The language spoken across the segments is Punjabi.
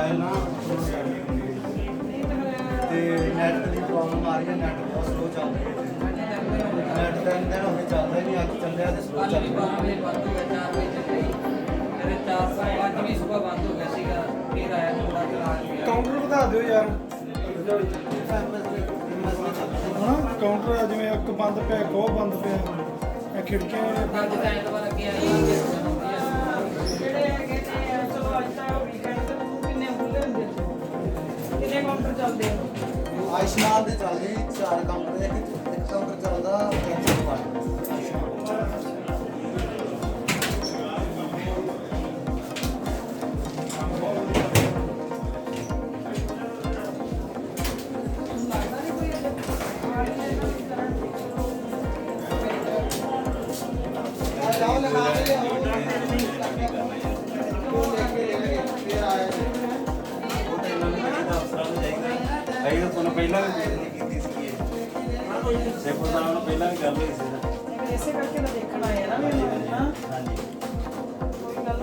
मोबाइल ना नैट की प्रॉब्लम आ रही है। नैट बहुत स्लो चल रही है। नैट दिन दिन हो गए चलता ही नहीं, अज चलिया तो स्लो चल रहा है। काउंटर बता दो यार हाँ काउंटर जिमें एक बंद पे एक वो बंद पे खिड़कियां आयुष्मान के चल रही 4 काउंटर, एक काउंटर चलता कैंसर पार्ट। ਪਹਿਲਾਂ ਵੀ ਬੇਨਤੀ ਕੀਤੀ ਸੀ ਸੇਖੋ ਸਾਹਿਬ ਨੂੰ ਪਹਿਲਾਂ ਵੀ ਗੱਲ ਹੋਈ ਸੀ ਨਾ ਇਸੇ ਕਰਕੇ ਤਾਂ ਦੇਖਣ ਆਏ ਆ ਨਾ ਮੈਨੂੰ ਨਾ ਹਾਂਜੀ ਕੋਈ ਗੱਲ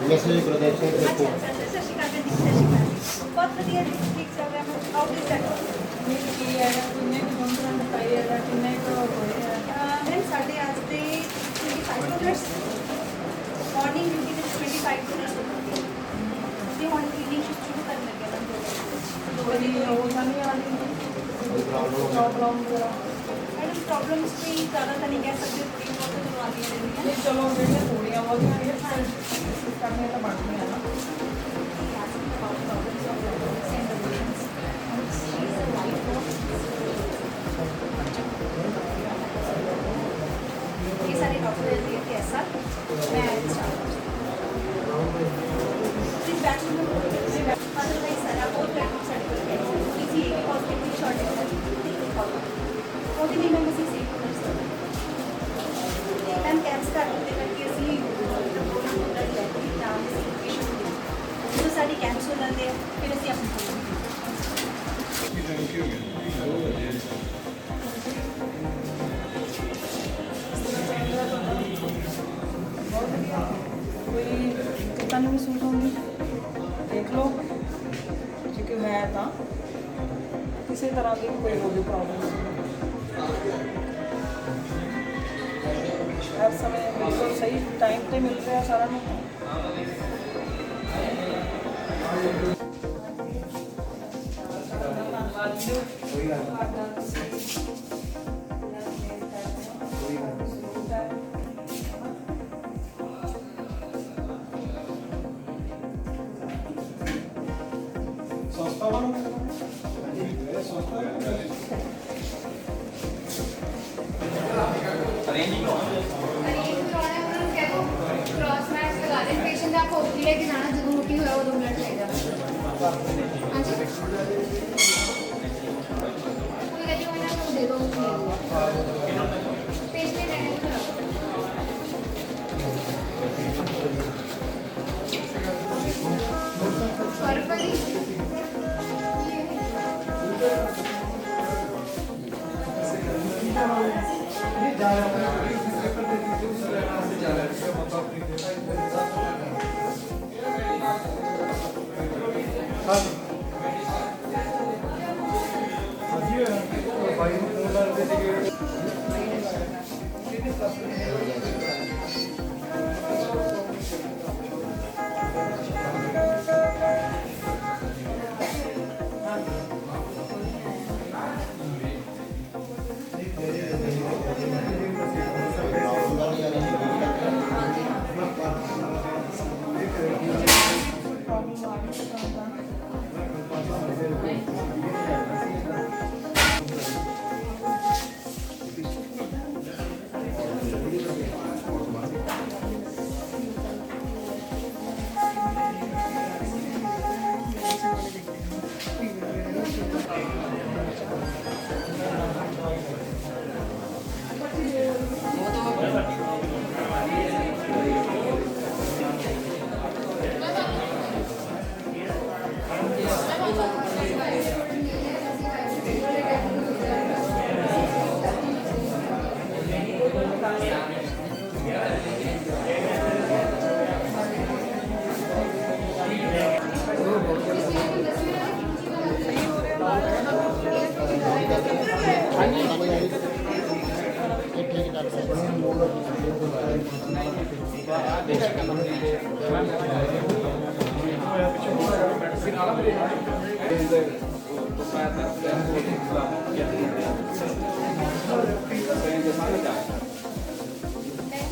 ਮੈਸੇਜ ਪ੍ਰਦਰਸ਼ਨ ਦੇਖੋ बहुत बढ़िया ठीक चल रहा है। How is that? ਕੀ ਹੈ ਕਿੰਨੇ ਕੰਪਨੀ ਪਾਈ ਹੈ ਕਿੰਨੇ ਕੋ ਹੋਏ ਹੈ मैम साढ़े आज से 25 मिनट्स मॉर्निंग ड्यूटी में 25 मिनट्स ये हम क्लीनिंग शिफ्ट शुरू करने लगे मैम। ਬੜੀ ਉਹ ਨਹੀਂ ਆਉਂਦੀ ਪ੍ਰੋਬਲਮ ਜਰਾ मैडम प्रॉब्लम्स भी ज़्यादा तो नहीं कह सकते, थोड़ी बहुत तो आती रहती ਇਹ ਚਲੋ ਜਿਹੜੇ ਥੋੜੀਆਂ ਬਹੁਤੀਆਂ ਇਹ ਕਰਨੇ ਤਾਂ ਬਣਦੀਆਂ ਨਾ ये सारे डॉक्टर कैसा मैं प्लीज बैक अदरवाइज सर आप और बैक सर्टिफिकेट किसी एक हॉस्पिटल की शॉर्टेज ਉਹਦੇ ਲਈ ਮੈਂ ਅਸੀਂ ਸੇਵ ਕਰ ਸਕਦੇ ਹਾਂ। ਕੈਂਪਸ ਕਰ ਦਿੱਤੇ ਕਰਕੇ ਅਸੀਂ ਪ੍ਰੋਗਰਾਮ ਹੁੰਦਾ ਹੈ ਕਿ ਨਾਮ ਦੀ ਲੋਕੇਸ਼ਨ ਜਦੋਂ ਸਾਡੀ ਕੈਂਪਸ ਹੋ ਜਾਂਦੇ ਆ ਫਿਰ ਅਸੀਂ ਆਪਣੀ ਬਹੁਤ ਵਧੀਆ ਕੋਈ ਤੁਹਾਨੂੰ ਵੀ ਸੂਟ ਹੋਊਗੀ ਦੇਖ ਲਓ ਜੇ ਹੈ ਤਾਂ ਕਿਸੇ ਤਰ੍ਹਾਂ ਦੀ ਕੋਈ ਹੋਰ ਪ੍ਰੋਬਲਮ हर समय बिल्कुल सही टाइम पे मिल रहा है सारा सस्ता वाला क्रॉस मैच लगा दें पेशेंट आपको ओपी लेके जाना जो मोटी हुआ वो 2 मिनट चाहिए हाँ जी कोई गलती हो ना तो दे दो पेशेंट रहने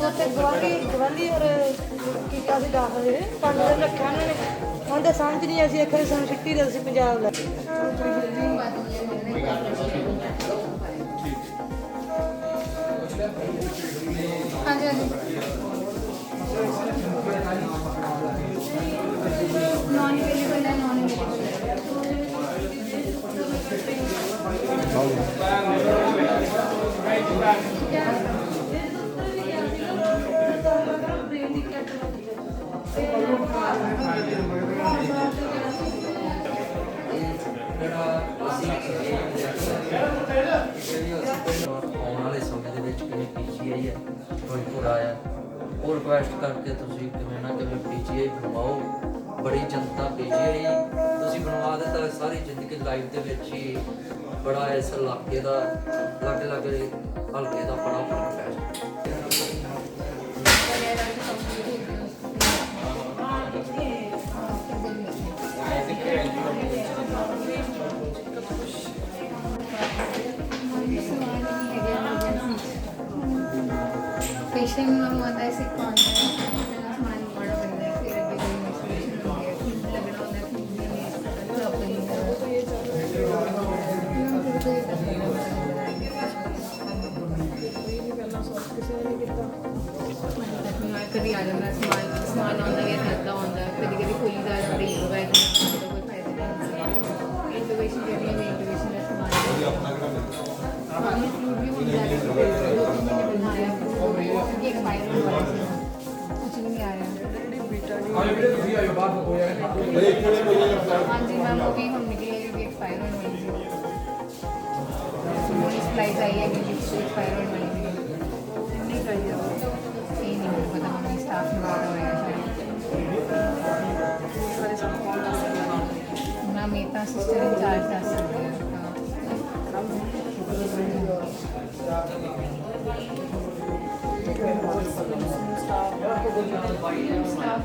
ਉੱਥੇ ਗਵਾਲੀ ਔਰ ਕੀਤਾ ਸੀ ਦਾਖਲ 5 ਦਿਨ ਰੱਖਿਆ ਉਹਨਾਂ ਨੇ। ਹੁਣ ਤਾਂ ਸਮਝ ਨਹੀਂ ਅਸੀਂ ਆਖਿਆ ਸਾਨੂੰ ਛੁੱਟੀ ਦੇ ਅਸੀਂ ਪੰਜਾਬ ਦਾ हाँ जी हाँ जी नॉन अवेलेबल है नॉन ਆਉਣ ਵਾਲੇ ਸਮੇਂ ਦੇ ਵਿੱਚ ਕਿਵੇਂ ਪੀਜੀਆਈ ਹੈ ਫਿਰੋਜ਼ਪੁਰ ਆਇਆ ਉਹ ਰਿਕੁਐਸਟ ਕਰਕੇ ਤੁਸੀਂ ਕਿਵੇਂ ਨਾ ਕਿਵੇਂ ਪੀਜੀਆਈ ਬਣਵਾਓ। ਬੜੀ ਜਨਤਾ ਪੀਜੀਆਈ ਤੁਸੀਂ ਬਣਵਾ ਦਿੱਤਾ ਸਾਰੀ ਜ਼ਿੰਦਗੀ ਲਾਈਫ ਦੇ ਵਿੱਚ ਹੀ ਬੜਾ ਇਸ ਇਲਾਕੇ ਦਾ ਅਲੱਗ-ਅਲੱਗ ਹਲਕੇ ਦਾ ਬੜਾ ਫਰਕ ਪੈ ਜਾਂਦਾ। पेशेंट में होता है सिक कौन है सामान बड़ा बंदा है फिर अभी कोई इंस्पिरेशन हो गया खुद लगना होता है खुद भी नहीं प्रॉपर तो ये कभी आ जाता समान आਉਂਦਾ ਹੈ ਖਾਦਾ ਆਉਂਦਾ ਕਦੀ ਕਦੀ ਕੋਈ ਦਾ ਬੜੀ ਵਗੈਰਾ ਕੋਈ ਫਾਇਦਾ ਨਹੀਂ ਇੰਟੂਬੇਸ਼ਨ ਜਿਹੜੀ ਹੈ ਇੰਟੂਬੇਸ਼ਨ ਦਾ ਸਮਾਨ पानी फ्लूड भी हो जाता है 2-3 महीने बनाया क्योंकि एक्सपायर हो गया कुछ भी नहीं आया हाँ जी मैम वो भी हम निकले भी एक्सपायर होने वाली थी सप्लाइज आई है कि एक्सपायर होने वाली थी नहीं चाहिए ये नहीं मुझे पता हमारे स्टाफ में बाहर होया शायद मैम मेरा सिस्टर इंचार्ज दस सकते हैं स्टाफ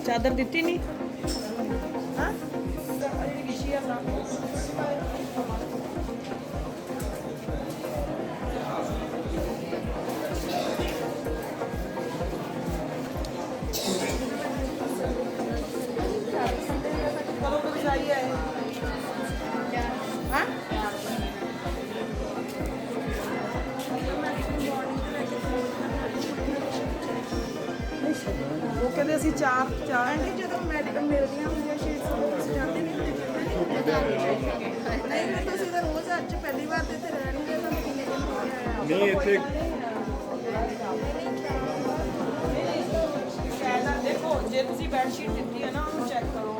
ਚਾਦਰ ਦਿੱਤੀ ਨਹੀਂ ਹਾਂ ਜਿਹੜੀ ਵਿਸ਼ੀ ਆ ਨਾ करो तो सही है हाँ ਅਸੀਂ ਚਾਰ ਆਂਟੀ ਜਦੋਂ ਮੈਡੀਕਲ ਮਿਲਦੀਆਂ ਹੁੰਦੀਆਂ ਸ਼ੀਟਸ ਜਾਂਦੇ ਨਹੀਂ ਨਹੀਂ ਮੈਂ ਤੁਸੀਂ ਤਾਂ ਰੋਜ਼ ਅੱਜ ਪਹਿਲੀ ਵਾਰ ਤੇ ਇੱਥੇ ਰਹਿਣਗੇ ਤਾਂ ਕਿੰਨੇ ਦਿਨ ਹੋ ਗਏ ਆ ਨਹੀਂ ਇੱਥੇ ਕਹਿੰਦਾ ਦੇਖੋ ਜੇ ਤੁਸੀਂ ਬੈੱਡ ਸ਼ੀਟ ਦਿੱਤੀ ਹੈ ਨਾ ਉਹਨੂੰ ਚੈੱਕ ਕਰੋ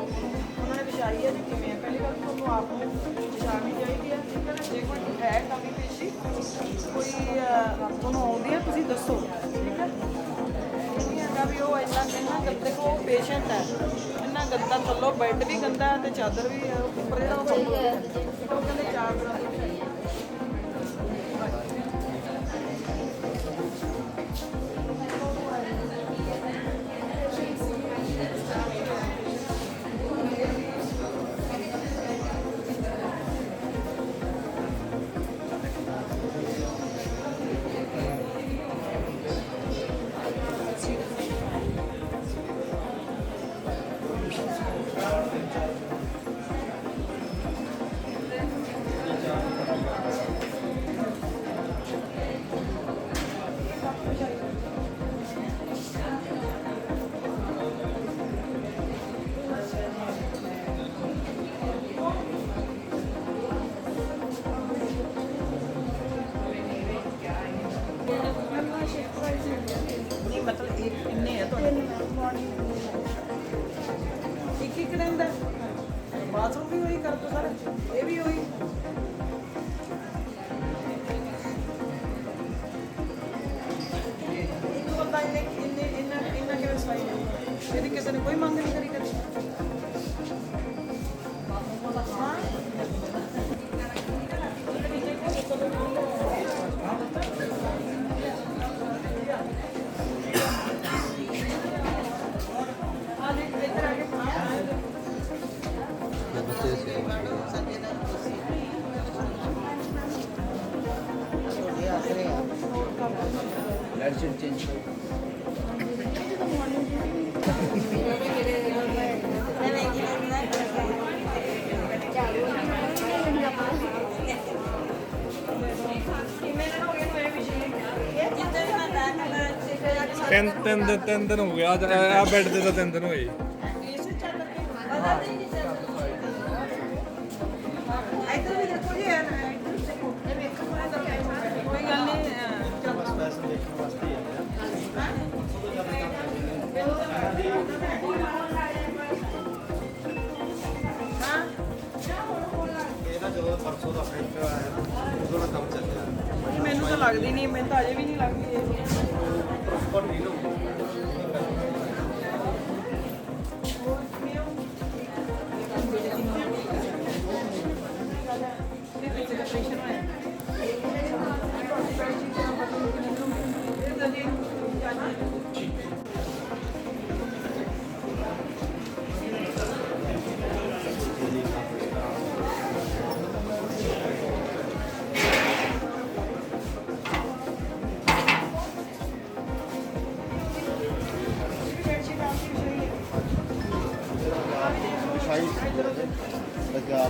ਉਹਨਾਂ ਨੇ ਵਿਛਾਈ ਹੈ ਤੇ ਕਿਵੇਂ ਹੈ ਪਹਿਲੀ ਗੱਲ ਤੁਹਾਨੂੰ ਆਪ ਨੂੰ ਵਿਛਾਉਣੀ ਚਾਹੀਦੀ ਹੈ ਠੀਕ ਹੈ ਨਾ ਜੇ ਕੋਈ ਹੈ ਕਮੀ ਪੇਸ਼ੀ ਕੋਈ ਤੁਹਾਨੂੰ ਆਉਂਦੀ ਹੈ ਤੁਸੀਂ ਦੱਸੋ ਠੀਕ ਹੈ ਇਹ ਨਹੀਂ ਹੈਗਾ ਵੀ ਉਹ ਇੰਨਾ ਦੇਖੋ ਪੇਸ਼ੈਂਟ ਹੈ ਇੰਨਾ ਗੰਦਾ ਥੱਲੋਂ ਬੈੱਡ ਵੀ ਗੰਦਾ ਹੈ ਤੇ ਚਾਦਰ ਵੀ ਉੱਪਰ ਜਿਹੜਾ ਉਹ ਕਹਿੰਦੇ 4 ਦਿਨਾਂ ਤੋਂ ਨਹੀਂ ਮਤਲਬ ਇੰਨੇ ਹੈ ਤੁਹਾਡੇ ਇੱਕ ਰਹਿੰਦਾ ਬਾਥਰੂਮ ਵੀ ਉਹੀ ਕਰ ਦੋ ਸਰ ਇਹ ਵੀ ਉਹੀ ਇੱਕ ਬੰਦਾ ਇੰਨਾ ਕਿਵੇਂ ਸਫਾਈ ਕਰੂਗਾ ਇਹਦੀ ਕਿਸੇ ਨੇ ਕੋਈ ਮੰਗ ਨਹੀਂ ਕਰੀ ਕਦੇ ਹਾਂ ਲੈਟ ਸ਼ੀਟ ਚੇਂਜ ਤਿੰਨ ਦਿਨ ਹੋ ਗਿਆ ਆ ਬੈੱਡ ਤੇ ਤਾਂ 3 ਦਿਨ ਹੋਏ ਇੱਧਰ ਵੀ ਦੇਖੋ ਜੀ ਇੱਧਰ ਦੇਖੋ ਇਹ ਵੇਖੋ ਕੋਈ ਗੱਲ ਨਹੀਂ ਸਪੈਸ਼ਲ ਦੇਖਣ ਵਾਸਤੇ ਹੀ ਆਏ ਹਾਂ ਇਹ ਨਾ ਜਦੋਂ ਪਰਸੋਂ ਦਾ ਫੈਕਟਰ ਆਇਆ ਨਾ ਉਦੋਂ ਦਾ ਕੰਮ ਚੱਲਿਆ ਮੈਨੂੰ ਤਾਂ ਲੱਗਦੀ ਨਹੀਂ ਮੈਨੂੰ ਤਾਂ ਅਜੇ ਵੀ ਨਹੀਂ ਲੱਗਦੀ ਇਹ ਪ੍ਰੋਪਰ ਨਹੀਂ ਨਾ ਵਿਛਾਈ ਲੱਗਾ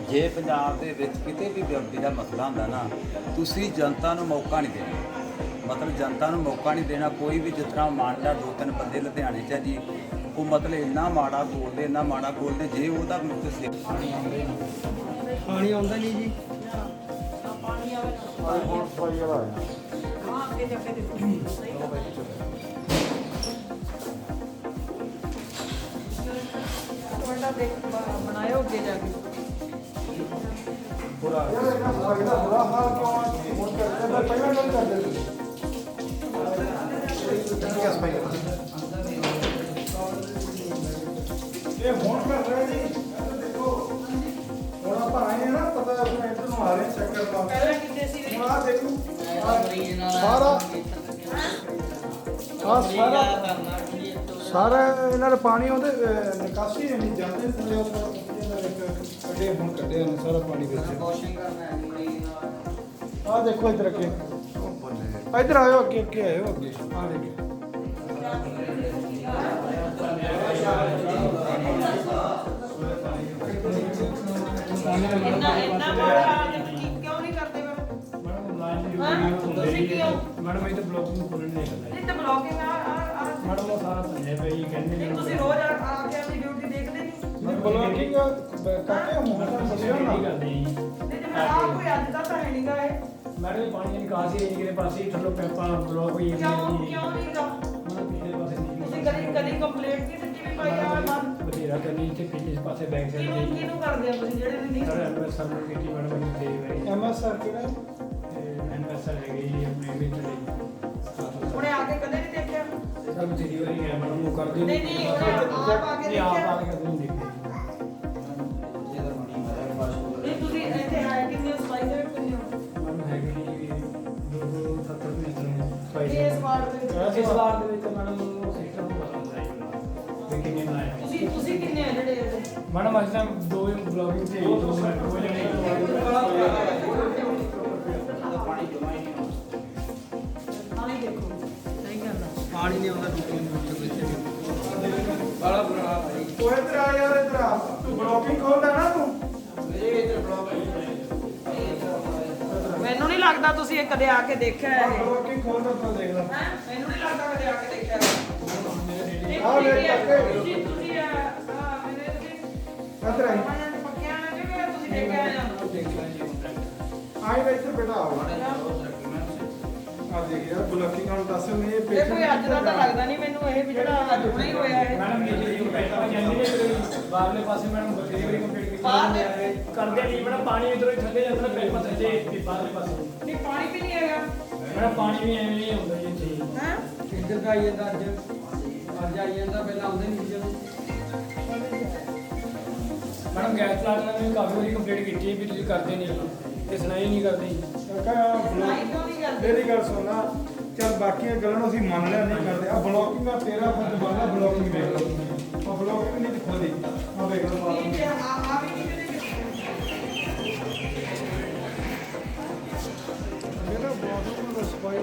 ਜੇ ਪੰਜਾਬ ਦੇ ਵਿੱਚ ਕਿਤੇ ਵੀ ਵਿਅਕਤੀ ਦਾ ਮਸਲਾ ਹੁੰਦਾ ਨਾ ਤੁਸੀਂ ਜਨਤਾ ਨੂੰ ਮੌਕਾ ਨਹੀਂ ਦੇਣਾ ਮਤਲਬ ਜਨਤਾ ਨੂੰ ਮੌਕਾ ਨਹੀਂ ਦੇਣਾ ਕੋਈ ਵੀ ਜਿਸ ਤਰ੍ਹਾਂ ਮੰਨ ਲਾ 2-3 ਬੰਦੇ ਲੁਧਿਆਣੇ 'ਚ ਆ ਜੀ ਉਹ ਮਤਲਬ ਇੰਨਾ ਮਾੜਾ ਬੋਲਦੇ ਜੇ ਉਹਦਾ ਕਿਸੇ ਪਾਣੀ ਆਉਂਦਾ ਨਹੀਂ ਜੀ ਹੁਣ ਸਫਾਈ ਵਾਲਾ ਆਇਆ ਹਾਂ ਅੱਗੇ ਜਾ ਕੇ ਦੇਖੋ ਸਹੀ ਤੁਹਾਡਾ ਦੇਖ ਬਣਾਇਓ ਅੱਗੇ ਜਾ ਕੇ ਬੁਰਾ ਹਾਲ ਕਿਉਂ ਆ ਹੁਣ ਕਰਦੇ ਪਹਿਲਾਂ ਨਹੀਂ ਕਰਦੇ ਇਹ ਹੁਣ ਕਰ ਰਹੇ ਜੀ ਦੇਖੋ ਪਹਿਲਾਂ ਕਿੰਨੇ ਸੀ ਹੁਣ ਆਹ ਦੇਖੋ ਸਾਰਾ ਸਾਰਾ ਇਹਨਾਂ ਦਾ ਪਾਣੀ ਉਹਦੇ ਨਿਕਾਸੀ ਨਹੀਂ ਜਾਂਦੇ ਥੱਲੇ ਉਹ ਇਹਨਾਂ ਦੇ ਕੱਢੇ ਹੁਣ ਕੱਢਿਆ ਨੇ ਸਾਰਾ ਪਾਣੀ ਵਿੱਚ ਆਹ ਦੇਖੋ ਇੱਧਰ ਅੱਗੇ ਇੱਧਰ ਆਇਓ ਅੱਗੇ ਅੱਗੇ ਆਇਓ ਅੱਗੇ ਆਹ ਦੇਖੋ ਇੰਨਾ ਮਾੜਾ ਕਿਉਂ ਨਹੀਂ ਕਰਦੇ ਮੈਡਮ ਤੁਸੀਂ ਕਿਉਂ ਮੈਡਮ ਇਹ ਤਾਂ ਬਲੌਕਿੰਗ ਖੋਲਣ ਨਹੀਂ ਕਰਦਾ ਨਹੀਂ ਤਾਂ ਬਲੌਕਿੰਗ ਆ ਮੈਡਮ ਉਹ ਸਾਰਾ ਸਮਝੇ ਪਈ ਕਹਿੰਦੇ ਨਹੀਂ ਤੁਸੀਂ ਰੋਜ਼ ਆ ਕੇ ਆਪਣੀ ਡਿਊਟੀ ਦੇਖਦੇ ਨਹੀਂ ਬਲੌਕਿੰਗ ਕਰਕੇ ਮੋਹਨ ਦਾ ਬਸਿਆ ਨਾ ਕਰਦੇ ਜੀ ਨਹੀਂ ਤੇ ਮੈਂ ਆ ਕੋਈ ਅੱਜ ਦਾ ਤਾਂ ਹੈ ਨਹੀਂਗਾ ਇਹ ਮੈਡਮ ਪਾਣੀ ਨਿਕਾਸ ਹੀ ਨਹੀਂ ਕਿਤੇ ਪਾਸੇ ਥੱਲੋਂ ਪੈਪਾਂ ਬਲੌਕ ਹੋਈ ਕਿਉਂ ਨਹੀਂਗਾ ਪਿਛਲੇ ਪਾਸੇ ਨਹੀਂ ਤੁਸੀਂ ਕਦੀ ਕੰਪਲੇਂਟ ਨਹੀਂ ਦਿੱਤੀ ਵੀ ਭਾਈ ਆ ਨਾ ਬਥੇਰਾ ਕਰਨੀ ਇੱਥੇ ਪਿਛਲੇ ਪਾਸੇ ਬੈਕ ਸਾਈਡ ਕਿਹਨੂੰ ਕਿਹਨੂੰ ਕਰਦੇ ਆ ਤੁਸੀਂ ਜਿਹੜੇ ਵੀ ਨਹੀਂ ਸਰ ਐਮਐਸਆਰ ਨੂੰ ਕੀਤੀ ਮੈਡਮ ਨੂੰ ਦੇ ਰਹੇ ਐਮਐਸਆਰ ਕਿਹੜਾ ਐਮਐਸਆਰ ਹੈਗੇ ਜੀ ਆਪਣੇ ਵਿੱਚ ਲਈ ਉਹਨੇ ਆ ਕੇ ਕਦੇ ਨਹੀਂ ਦੇਖਿਆ ਸਰ ਬਥੇਰੀ ਵਾਰੀ ਗਿਆ ਮੈਡਮ ਉਹ ਕਰਦੇ ਨਹੀਂ ਨਹੀਂ ਉਹਨੇ ਆਪ ਆ ਕੇ ਨਹੀਂ ਆਪ ਆ ਦੇਖਿਆ ਕੇ ਨਹੀਂ ਦੇਖਦੇ ਨਹੀਂ ਤੁਸੀਂ ਇੱਥੇ ਆਏ ਕਿੰਨੇ ਹੋ ਸਫਾਈ ਦੇ ਵਿੱਚ ਕਿੰਨੇ ਹੋ ਮੈਡਮ ਹੈਗੇ ਜੀ 270 ਮੀਟਰ ਇਸ ਵਾਰ ਦੇ ਵਿੱਚ ਇਸ ਵਾਰ ਦੇ ਵਿੱਚ ਮੈਡਮ ਉਹ ਸਿਸਟਮ ਨੂੰ ਪਤਾ ਹੁੰਦਾ ਹੈ ਕਿ ਕਿੰਨੇ ਲਾਇਆ ਤੁਸੀਂ ਕਿੰਨੇ ਆ ਜਿਹੜੇ ਇਹਦੇ? ਮੈਡਮ ਅੱਜ ਤਾਂ ਦੋ ਬਲੌਗਿੰਗ ਤੇ ਦੋ ਮਿੰਟ ਹੋ ਜਾਣੇ ਆਹ ਦੇਖੋ ਪਾਣੀ ਨਹੀਂ ਆਉਂਦਾ ਬੜਾ ਬੁਰਾ ਭਾਈ ਉਹ ਇੱਧਰ ਆ ਯਾਰ ਇੱਧਰ ਆ ਤੂੰ ਬਲੌਗਿੰਗ ਖੋਲਦਾ ਨਾ ਤੂੰ ਮੈਨੂੰ ਨਹੀਂ ਲੱਗਦਾ ਤੁਸੀਂ ਇਹ ਕਦੇ ਆ ਕੇ ਦੇਖਿਆ ਹੈ ਇਹ ਬਲੌਗਿੰਗ ਖੋਲਦਾ ਤਾਂ ਦੇਖ ਲੈ ਹੈਂ? ਮੈਨੂੰ ਨਹੀਂ ਲੱਗਦਾ ਕਦੇ ਆ ਕੇ ਦੇਖਿਆ ਹੈ ਆਹ ਲੈ ਟੱਕੇ ਤੁਸੀਂ ਮੇਰੇ ਇੱਧਰ ਆਈ ਪੱਕਿਆਂ ਨੇ ਜਿਵੇਂ ਤੁਸੀਂ ਦੇਖਿਆ ਆ ਦੇਖ ਲੈ ਜੀ ਆਈ ਨਾ ਇੱਧਰ ਬੇਟਾ ਆ ਦੇਖ ਯਾਰ ਬਲੌਗਿੰਗ ਨਾਲ ਦੱਸ ਮੈਂ ਇਹ ਇਹ ਕੋਈ ਅੱਜ ਦਾ ਤਾਂ ਲੱਗਦਾ ਨਹੀਂ ਮੈਨੂੰ ਇਹ ਵੀ ਜਿਹੜਾ ਅੱਜ ਹੁਣੇ ਹੀ ਹੋਇਆ ਇਹ ਮੈਡਮ ਇਹ ਜੀ ਪੈਸਾ ਜਾਂਦੀ ਨੇ ਬਾਹਰਲੇ ਪਾਸੇ ਮੈਡਮ ਬਥੇਰੀ ਵਾਰੀ ਕੰਪਲੀਟ ਕੀਤੀ ਕਰਦੇ ਨਹੀਂ ਮੈਡਮ ਪਾਣੀ ਇਧਰੋਂ ਹੀ ਥੱਲੇ ਜਾਂਦਾ ਪੈਪਾ ਥੱਲੇ ਤੇ ਬਾਹਰਲੇ ਪਾਸੇ ਨਹੀਂ ਪਾਣੀ ਵੀ ਨਹੀਂ ਹੈਗਾ ਮੈਡਮ ਪਾਣੀ ਵੀ ਐਵੇਂ ਹੀ ਹੁੰਦਾ ਜੀ ਇੱਥੇ ਹੈ ਕਿੱਧਰ ਦਾ ਆਈ ਜਾਂਦਾ ਅੱਜ ਆਈ ਜਾਂਦਾ ਪਹਿਲਾਂ ਆਉਂਦੇ ਨਹੀਂ ਜਦੋਂ ਮੈਡਮ ਗੈਸ ਪਲਾਂਟ ਨੇ ਕਾਫੀ ਵਾਰੀ ਕੰਪਲੀਟ ਕੀਤੀ ਵੀ ਤੁਸੀਂ ਕਰਦੇ ਨਹੀਂ ਤੇ ਸੁਣਾਈ ਨਹੀਂ ਕਰਦੇ ਸੁਣਾਈ ਕਿਉਂ ਨਹੀਂ ਕਰਦੇ? ਮੇਰੀ ਗੱਲ ਸੁਣਨਾ ਚਲ ਬਾਕੀਆਂ ਗੱਲਾਂ ਨੂੰ ਅਸੀਂ ਮੰਨ ਲਿਆ ਨਹੀਂ ਕਰਦੇ ਆ ਬਲੌਕਿੰਗ ਦਾ ਤੇਰਾ ਫਰਜ਼ ਬਣਦਾ ਬਲੌਕਿੰਗ ਵੇਖ ਲਓ ਆ ਬਲੌਕਿੰਗ ਨਹੀਂ ਖੋਲੀ ਆ ਵੇਖ ਲਓ ਬਾਅਦ ਠੀਕ ਹੈ ਆ ਵੀ ਨਹੀਂ ਕਿਤੇ ਮੇਰਾ ਬਾਥਰੂਮ ਦਾ ਸਫਾਈ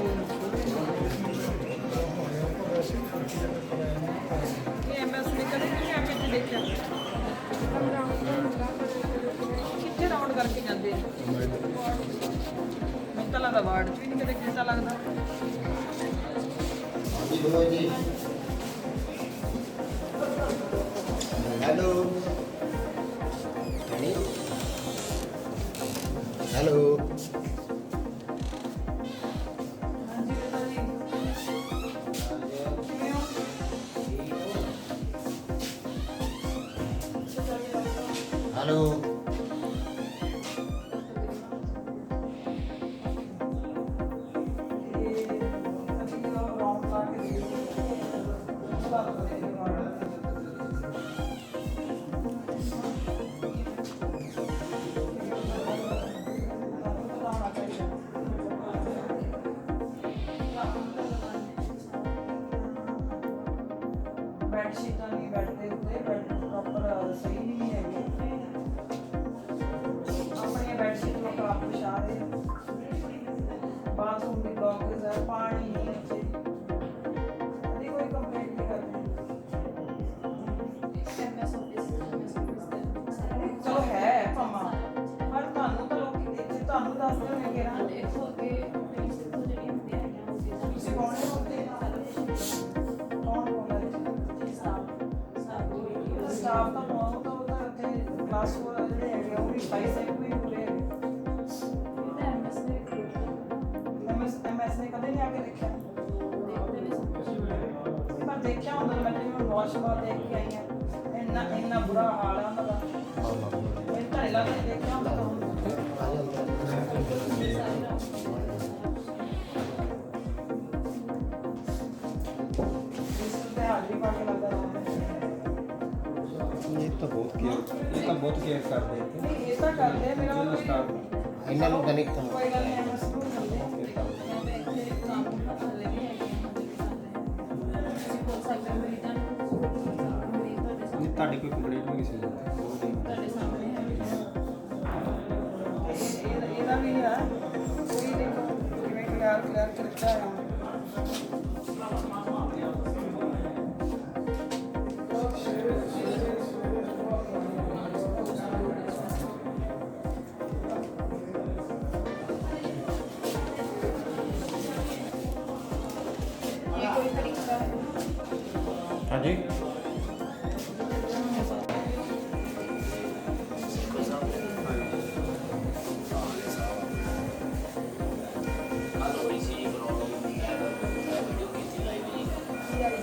ਇਹ ਐਮਐਸ ਨੇ ਕਦੇ ਨਹੀਂ ਐਮਐਸ ਦੇਖਿਆ ਕਿੱਥੇ ਰਾਉਂਡ ਕਰਕੇ ਜਾਂਦੇ ਮੈਨੂੰ ਤਾਂ ਲੱਗਦਾ ਵਾਰਡ 'ਚ ਵੀ ਨਹੀਂ ਕਦੇ ਕੀਤਾ ਲੱਗਦਾ ਹੈਲੋ ਹੈਲੋ ਹਾਂਜੀ ਬੇਟਾ ਜੀ ਕਿਵੇਂ ਹੋ ਹੈਲੋ ਬੈੱਡ ਸ਼ੀਟਾਂ ਨਹੀਂ ਬੈੱਡ ਦੇ ਉੱਤੇ ਬੈੱਡ ਪ੍ਰੋਪਰ ਸਹੀ ਨਹੀਂ ਹੈਗੇ ਆਪਣੀਆਂ ਬੈੱਡ ਸ਼ੀਟ ਲੋਕ ਆਪ ਵਿਛਾ ਰਹੇ ਆ ਬਾਥਰੂਮ ਦੀ ਬਲੌਕੇਜ ਹੈ ਪਾਣੀ ਨਹੀਂ ਇੱਥੇ ਕਦੀ ਕੋਈ ਕੰਪਲੇਂਟ ਨਹੀਂ ਕਰਦੇ ਚਲੋ ਹੈ ਭਾਮਾ ਪਰ ਤੁਹਾਨੂੰ ਤਾਂ ਲੋਕ ਇੱਥੇ ਤੁਹਾਨੂੰ ਦੱਸਦੇ ਹੋਣਗੇ ਨਾ ਤੁਸੀਂ ਕੌਣ ਹੋ ਉੱਥੇ ਕੌਣ ਬੋਲਦਾ ਸਟਾਫ ਤਾਂ ਬਹੁਤ ਉਹ ਤਾਂ ਇੱਥੇ ਕਲਾਸ ਜਿਹੜੇ ਹੈਗੇ ਉਹ ਵੀ 5 ਵੀ ਪੂਰੇ ਐਮਐਸ ਨੇ ਕਦੇ ਨਹੀਂ ਆ ਕੇ ਦੇਖਿਆ ਪਰ ਦੇਖਿਆ ਹੁੰਦਾ ਮੈਂ ਜਿਵੇਂ ਵਾਸ਼ਬਾਰ ਦੇਖ ਕੇ ਆਈ ਹਾਂ ਇੰਨਾ ਬੁਰਾ ਹਾਲ ਹੈ ਉਹਨਾਂ ਦਾ ਇਹ ਤਾਂ ਇਲਾਕਾ ਨਹੀਂ ਦੇਖਿਆ ਹੁੰਦਾ ਤਾਂ ਇਸ ਤੇ ਹਾਜ਼ਰੀ ਪਾ ਕੇ ਲੱਗਦਾ ਇਹ ਤਾਂ ਬਹੁਤ ਕੇਅਰ ਕਰਦੇ ਨਹੀਂ ਇਹ ਤਾਂ ਕਰਦੇ ਆ, ਮੇਰਾ ਮਤਲਬ ਸਟਾਫ ਇਹਨਾਂ ਨੂੰ ਦਲਿਤ ਤੋਂ ਕੋਈ ਗੱਲ ਨਹੀਂ ਐਮਐਸ ਨੂੰ ਤੁਹਾਡੀ ਕੋਈ ਕੰਪਲੇਂਟ ਨਹੀਂ ਕਿਸੇ ਦੀ ਇਹਦਾ ਵੀ ਹੈ ਕੋਈ ਦੇਖੋ ਕਿਵੇਂ ਕਲਿਆਰ ਕਰਤਾ ਹੈ ये कोई तरीका है ਹਾਂਜੀ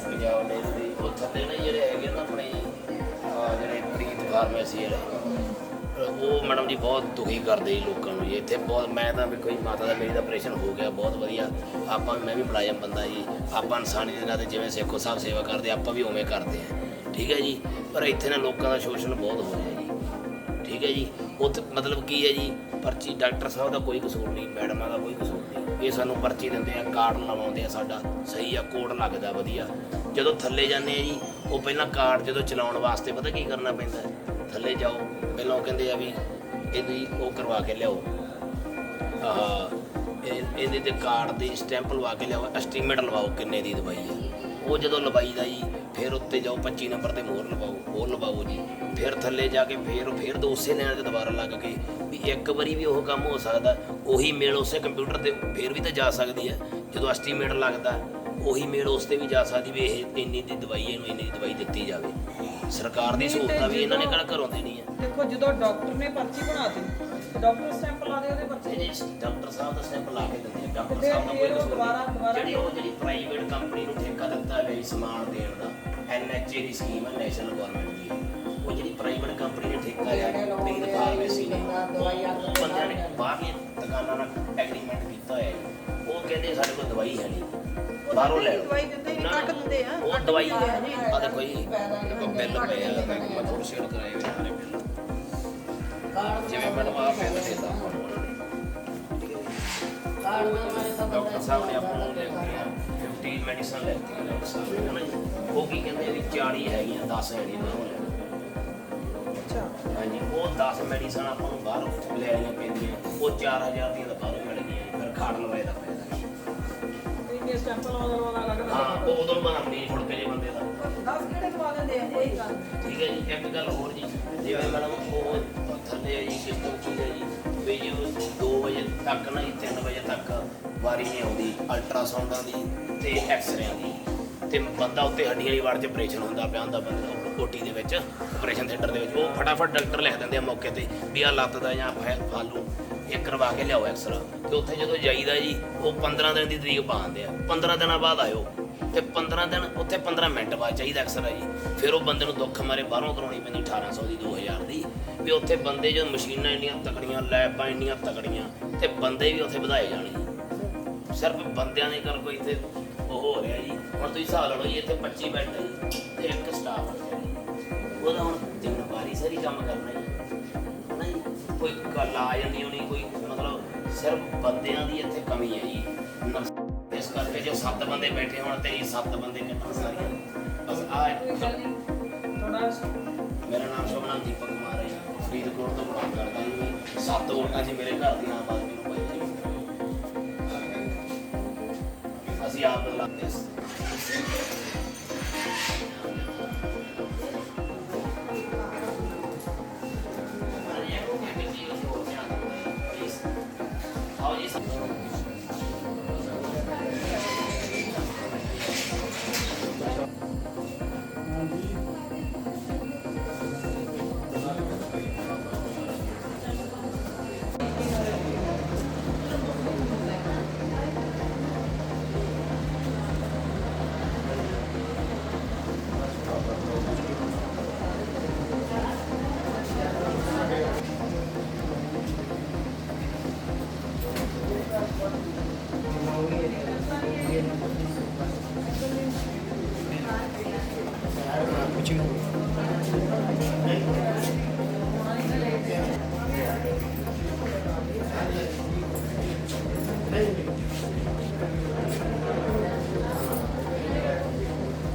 ਪੰਜਾਬ ਦੇ ਵੀ ਉਹ ਥੱਲੇ ਨਾ ਜਿਹੜੇ ਹੈਗੇ ਨਾ ਆਪਣੇ ਜਿਹੜੇ ਪ੍ਰੀਤ ਫਾਰਮੇਸੀ ਵਾਲੇ ਉਹ ਮੈਡਮ ਜੀ ਬਹੁਤ ਦੁਖੀ ਕਰਦੇ ਜੀ ਲੋਕਾਂ ਨੂੰ ਜੀ ਇੱਥੇ ਬਹੁਤ ਮੈਂ ਤਾਂ ਵੀ ਕੋਈ ਮਾਤਾ ਦਾ ਮੇਰੀ ਦਾ ਆਪਰੇਸ਼ਨ ਹੋ ਗਿਆ ਬਹੁਤ ਵਧੀਆ ਆਪਾਂ ਮੈਂ ਵੀ ਮੁਲਾਜ਼ਮ ਬੰਦਾ ਜੀ ਆਪਾਂ ਇਨਸਾਨੀ ਦੇ ਨਾਤੇ ਜਿਵੇਂ ਸੇਖੋ ਸਾਹਿਬ ਸੇਵਾ ਕਰਦੇ ਆਪਾਂ ਵੀ ਉਵੇਂ ਕਰਦੇ ਹਾਂ ਠੀਕ ਹੈ ਜੀ ਪਰ ਇੱਥੇ ਨਾ ਲੋਕਾਂ ਦਾ ਸ਼ੋਸ਼ਣ ਬਹੁਤ ਹੋ ਰਿਹਾ ਜੀ ਠੀਕ ਹੈ ਜੀ ਉੱਥੇ ਮਤਲਬ ਕੀ ਹੈ ਜੀ ਪਰਚੀ ਡਾਕਟਰ ਸਾਹਿਬ ਦਾ ਕੋਈ ਕਸੂਰ ਨਹੀਂ ਮੈਡਮਾਂ ਦਾ ਕੋਈ ਕਸੂਰ ਨਹੀਂ ਇਹ ਸਾਨੂੰ ਪਰਚੀ ਦਿੰਦੇ ਆ ਕਾਰਡ ਲਵਾਉਂਦੇ ਆ ਸਾਡਾ ਸਹੀ ਆ ਕੋਡ ਲੱਗਦਾ ਵਧੀਆ ਜਦੋਂ ਥੱਲੇ ਜਾਂਦੇ ਆ ਜੀ ਉਹ ਪਹਿਲਾਂ ਕਾਰਡ ਜਦੋਂ ਚਲਾਉਣ ਵਾਸਤੇ ਪਤਾ ਕੀ ਕਰਨਾ ਪੈਂਦਾ ਥੱਲੇ ਜਾਓ ਪਹਿਲਾਂ ਉਹ ਕਹਿੰਦੇ ਆ ਵੀ ਇਹਦੀ ਉਹ ਕਰਵਾ ਕੇ ਲਿਆਓ ਇਹਦੇ ਤੇ ਕਾਰਡ ਦੀ ਸਟੈਂਪ ਲਵਾ ਕੇ ਲਿਆਓ ਐਸਟੀਮੇਟ ਲਵਾਓ ਕਿੰਨੇ ਦੀ ਦਵਾਈ ਹੈ ਉਹ ਜਦੋਂ ਲਵਾਈ ਦਾ ਜੀ ਫਿਰ ਉੱਤੇ ਜਾਓ 25 ਨੰਬਰ ਤੇ ਮੋਹਰ ਲਵਾਓ ਉਹ ਲਵਾਓ ਜੀ ਫਿਰ ਥੱਲੇ ਜਾ ਕੇ ਫਿਰ ਉਸੇ ਲੈਣ 'ਤੇ ਦੁਬਾਰਾ ਲੱਗ ਕੇ ਵੀ ਇੱਕ ਵਾਰੀ ਵੀ ਉਹ ਕੰਮ ਹੋ ਸਕਦਾ ਉਹੀ ਮੇਲ ਉਸੇ ਕੰਪਿਊਟਰ ਤੇ ਫਿਰ ਵੀ ਤਾਂ ਜਾ ਸਕਦੀ ਹੈ ਜਦੋਂ ਐਸਟੀਮੇਟ ਲੱਗਦਾ ਉਹੀ ਮੇਲ ਉਸ 'ਤੇ ਵੀ ਜਾ ਸਕਦੀ ਵੀ ਇਹ ਇੰਨੀ ਦੀ ਦਵਾਈ ਇਹਨੂੰ ਇੰਨੀ ਦੀ ਦਵਾਈ ਦਿੱਤੀ ਜਾਵੇ ਸਰਕਾਰ ਦੀ ਸਹੂਲਤ ਵੀ ਇਹਨਾਂ ਨੇ ਕਿਹੜਾ ਘਰੋਂ ਦੇਣੀ ਹੈ ਦੇਖੋ ਜਦੋਂ ਡਾਕਟਰ ਨੇ ਪਰਚੀ ਬਣਾਤੀ ਤੇ ਡਾਕਟਰ ਸਟੈਂਪ ਲਾ ਦੇ ਉਹਦੇ ਪਰਚੀ ਡਾਕਟਰ ਸਾਹਿਬ ਦਾ ਸਟੈਂਪ ਲਾ ਕੇ ਦਿੰਦੇ ਆ ਡਾਕਟਰ ਸਾਹਿਬ ਦਾ ਕੋਈ ਕਸੂਰ ਨਹੀਂ ਜਿਹੜੀ ਪ੍ਰਾਈਵੇਟ ਕੰਪਨੀ ਨੂੰ ਠੇਕਾ ਦਿੱਤਾ ਹੈ ਸਮਾਨ ਦੇਣ ਦਾ NHA ਦੀ ਸਕੀਮ ਹੈ ਨੈਸ਼ਨਲ ਗਵਰਨਮੈਂਟ ਦੀ ਉਹ ਜਿਹੜੀ ਪ੍ਰਾਈਵੇਟ ਕੰਪਨੀ ਨੇ ਠੇਕਾ ਲਿਆ ਪ੍ਰੀਤ ਫਾਰਮੇਸੀ ਨੇ ਉਹ ਬੰਦਿਆਂ ਨੇ ਬਾਹਰਲੀਆਂ ਦੁਕਾਨਾਂ ਨਾਲ ਐਗਰੀਮੈਂਟ ਕੀਤਾ ਹੋਇਆ ਹੈ ਉਹ ਕਹਿੰਦੇ ਸਾਡੇ ਕੋਲ ਦਵਾਈ ਹੈ ਨਹੀਂ ਬਾਹਰੋਂ ਲੈ ਲਓ ਦਵਾਈ ਦਿੰਦੇ ਹੀ ਕੱਟ ਦਿੰਦੇ ਆ ਉਹ ਦਵਾਈ ਆ ਦੇਖੋ ਜੀ ਬਿੱਲ ਪਏ ਆ ਮੈਂ ਥੋੜਾ ਸ਼ੇਅਰ ਕਰਾਏ ਹੋਏ ਸਾਰੇ ਬਿੱਲ ਜਿਵੇਂ ਮੈਡਮ ਆ ਬਿੱਲ ਦੇਤਾ ਡਾਕਟਰ ਸਾਹਿਬ ਨੇ ਆਪਾਂ ਨੂੰ ਲਿਖਿਆ 15 ਮੈਡੀਸਨ ਲੈਤੀ ਡਾਕਟਰ ਸਾਹਿਬ ਨੇ ਨਾ ਜੀ। ਉਹ ਕੀ ਕਹਿੰਦੇ ਵੀ 40 ਹੈਗੀਆਂ 10 ਹੈਗੀਆਂ ਬਾਹਰੋਂ ਲੈਣਾ ਅੱਛਾ ਹਾਂਜੀ ਉਹ 10 ਮੈਡੀਸਨ ਆਪਾਂ ਨੂੰ ਬਾਹਰੋਂ ਲੈਣੀਆਂ ਪੈਂਦੀਆਂ ਉਹ 4000 ਦੀਆਂ ਤਾਂ ਬਾਹਰੋਂ ਮਿਲਦੀਆਂ ਫਿਰ ਖਾੜ ਲਵਾਏ ਦਾ ਪੈਦਾ ਇੰਨੇ ਸਟੈਂਪ ਲਵਾ ਲੱਗਦਾ ਹਾਂ ਉਹ ਉਦੋਂ ਬਾਅਦ ਆਪਣੀ ਫੁੜ ਕੇ ਜੇ ਬੰਦੇ ਦਾ 10 ਕਿਹੜੇ ਲਵਾ ਦਿੰਦੇ ਆ ਕੋਈ ਗੱਲ ਠੀਕ ਹੈ ਜੀ ਇੱਕ ਗੱਲ ਹੋਰ ਜੀ ਜਿਵੇਂ ਮੈਡਮ ਉਹ ਥੱਲੇ ਹੈ ਜੀ ਸਿਸਟਮ ਚੀਜ਼ ਹੈ ਜੀ ਵੀ ਜੀ 2 ਵਜੇ ਤੱਕ ਨਾ 3 ਵਜੇ ਤੱਕ ਵਾਰੀ ਨਹੀਂ ਆਉਂਦੀ ਅਲਟਰਾਸਾਊਂਡਾਂ ਦੀ ਤੇ ਐਕਸਰਿਆਂ ਦੀ ਤੇ ਬੰਦਾ ਉੱਤੇ ਹੱਡੀਆਂ ਵਾਲੀ ਵਾਰਡ 'ਚ ਆਪਰੇਸ਼ਨ ਹੁੰਦਾ ਪਿਆ ਹੁੰਦਾ ਬੰਦਾ ਓਟੀ ਦੇ ਵਿੱਚ ਆਪਰੇਸ਼ਨ ਥੀਏਟਰ ਦੇ ਵਿੱਚ ਉਹ ਫਟਾਫਟ ਡਾਕਟਰ ਲਿਖ ਦਿੰਦੇ ਆ ਮੌਕੇ ਤੇ ਵੀ ਆਹ ਲੱਤ ਦਾ ਜਾਂ ਫਾਲੂ ਇਹ ਕਰਵਾ ਕੇ ਲਿਆਓ ਐਕਸਰਾ ਤੇ ਉੱਥੇ ਜਦੋਂ ਜਾਈਦਾ ਜੀ ਉਹ 15 ਦਿਨ ਦੀ ਤਰੀਕ ਪਾ ਦਿੰਦੇ ਆ 15 ਦਿਨਾਂ ਬਾਅਦ ਆਇਓ ਤੇ 15 ਦਿਨ ਉੱਥੇ 15 ਮਿੰਟ ਬਾਅਦ ਚਾਹੀਦਾ ਐਕਸਰਾ ਜੀ ਫਿਰ ਉਹ ਬੰਦੇ ਨੂੰ ਦੁੱਖ ਮਾਰੇ ਬਾਹਰੋਂ ਕਰਾਉਣੀ ਪੈਂਦੀ 1800 ਦੀ 2000 ਦੀ ਵੀ ਉੱਥੇ ਬੰਦੇ ਜਦੋਂ ਮਸ਼ੀਨਾਂ ਇੰਨੀਆਂ ਤਕੜੀਆਂ ਲੈਬਾਂ ਇੰਨੀਆਂ ਤਕੜੀਆਂ ਤੇ ਬੰਦੇ ਵੀ ਉੱਥੇ ਵਧਾਏ ਜਾਣੇ ਸਿਰਫ ਬੰਦਿਆਂ ਦੇ ਕਰ ਕੋਈ ਇੱਥੇ ਉਹ ਹੋ ਰਿਹਾ ਜੀ ਹੁਣ ਤੁਸੀਂ ਹਿਸਾਬ ਲਾ ਲਓ ਜੀ ਇੱਥੇ 25 ਬੈੱਡ ਹੈ ਜੀ ਤੇ ਇੱਕ ਸਟਾਫ ਹੈ ਉਹਦਾ ਹੁਣ 3 ਵਾਰੀ ਸਾਰੀ ਕੰਮ ਕਰਨਾ ਜੀ ਨਹੀਂ ਕੋਈ ਗੱਲ ਆ ਜਾਂਦੀ ਹੋਣੀ ਕੋਈ ਮਤਲਬ ਸਿਰਫ ਬੰਦਿਆਂ ਦੀ ਇੱਥੇ ਕਮੀ ਹੈ ਜੀ ਇਸ ਕਰਕੇ ਜੇ 7 ਬੰਦੇ ਬੈਠੇ ਹੋਣ ਤੇ 7 ਬੰਦੇ ਕੱਢਣ ਸਾਰੀਆਂ ਬਸ ਆ ਥੋੜਾ ਮੇਰਾ ਨਾਮ ਸ਼ੋਭਨਾਥ ਦੀਪਕ ਕੁਮਾਰ ਹੈ ਫਰੀਦਕੋਟ ਤੋਂ ਬਿਲੋਂਗ ਕਰਦਾ ਜੀ ਮੈਂ 7 ਵੋਟਾਂ 'ਚ ਮੇਰੇ ਘਰ ਦੀ ਆਮ ਆਦਮੀ ਨੂੰ ਪਾਈ ਜੀ ਅਸੀਂ ਆਪ ਬਦਲਾਉਂਦੇ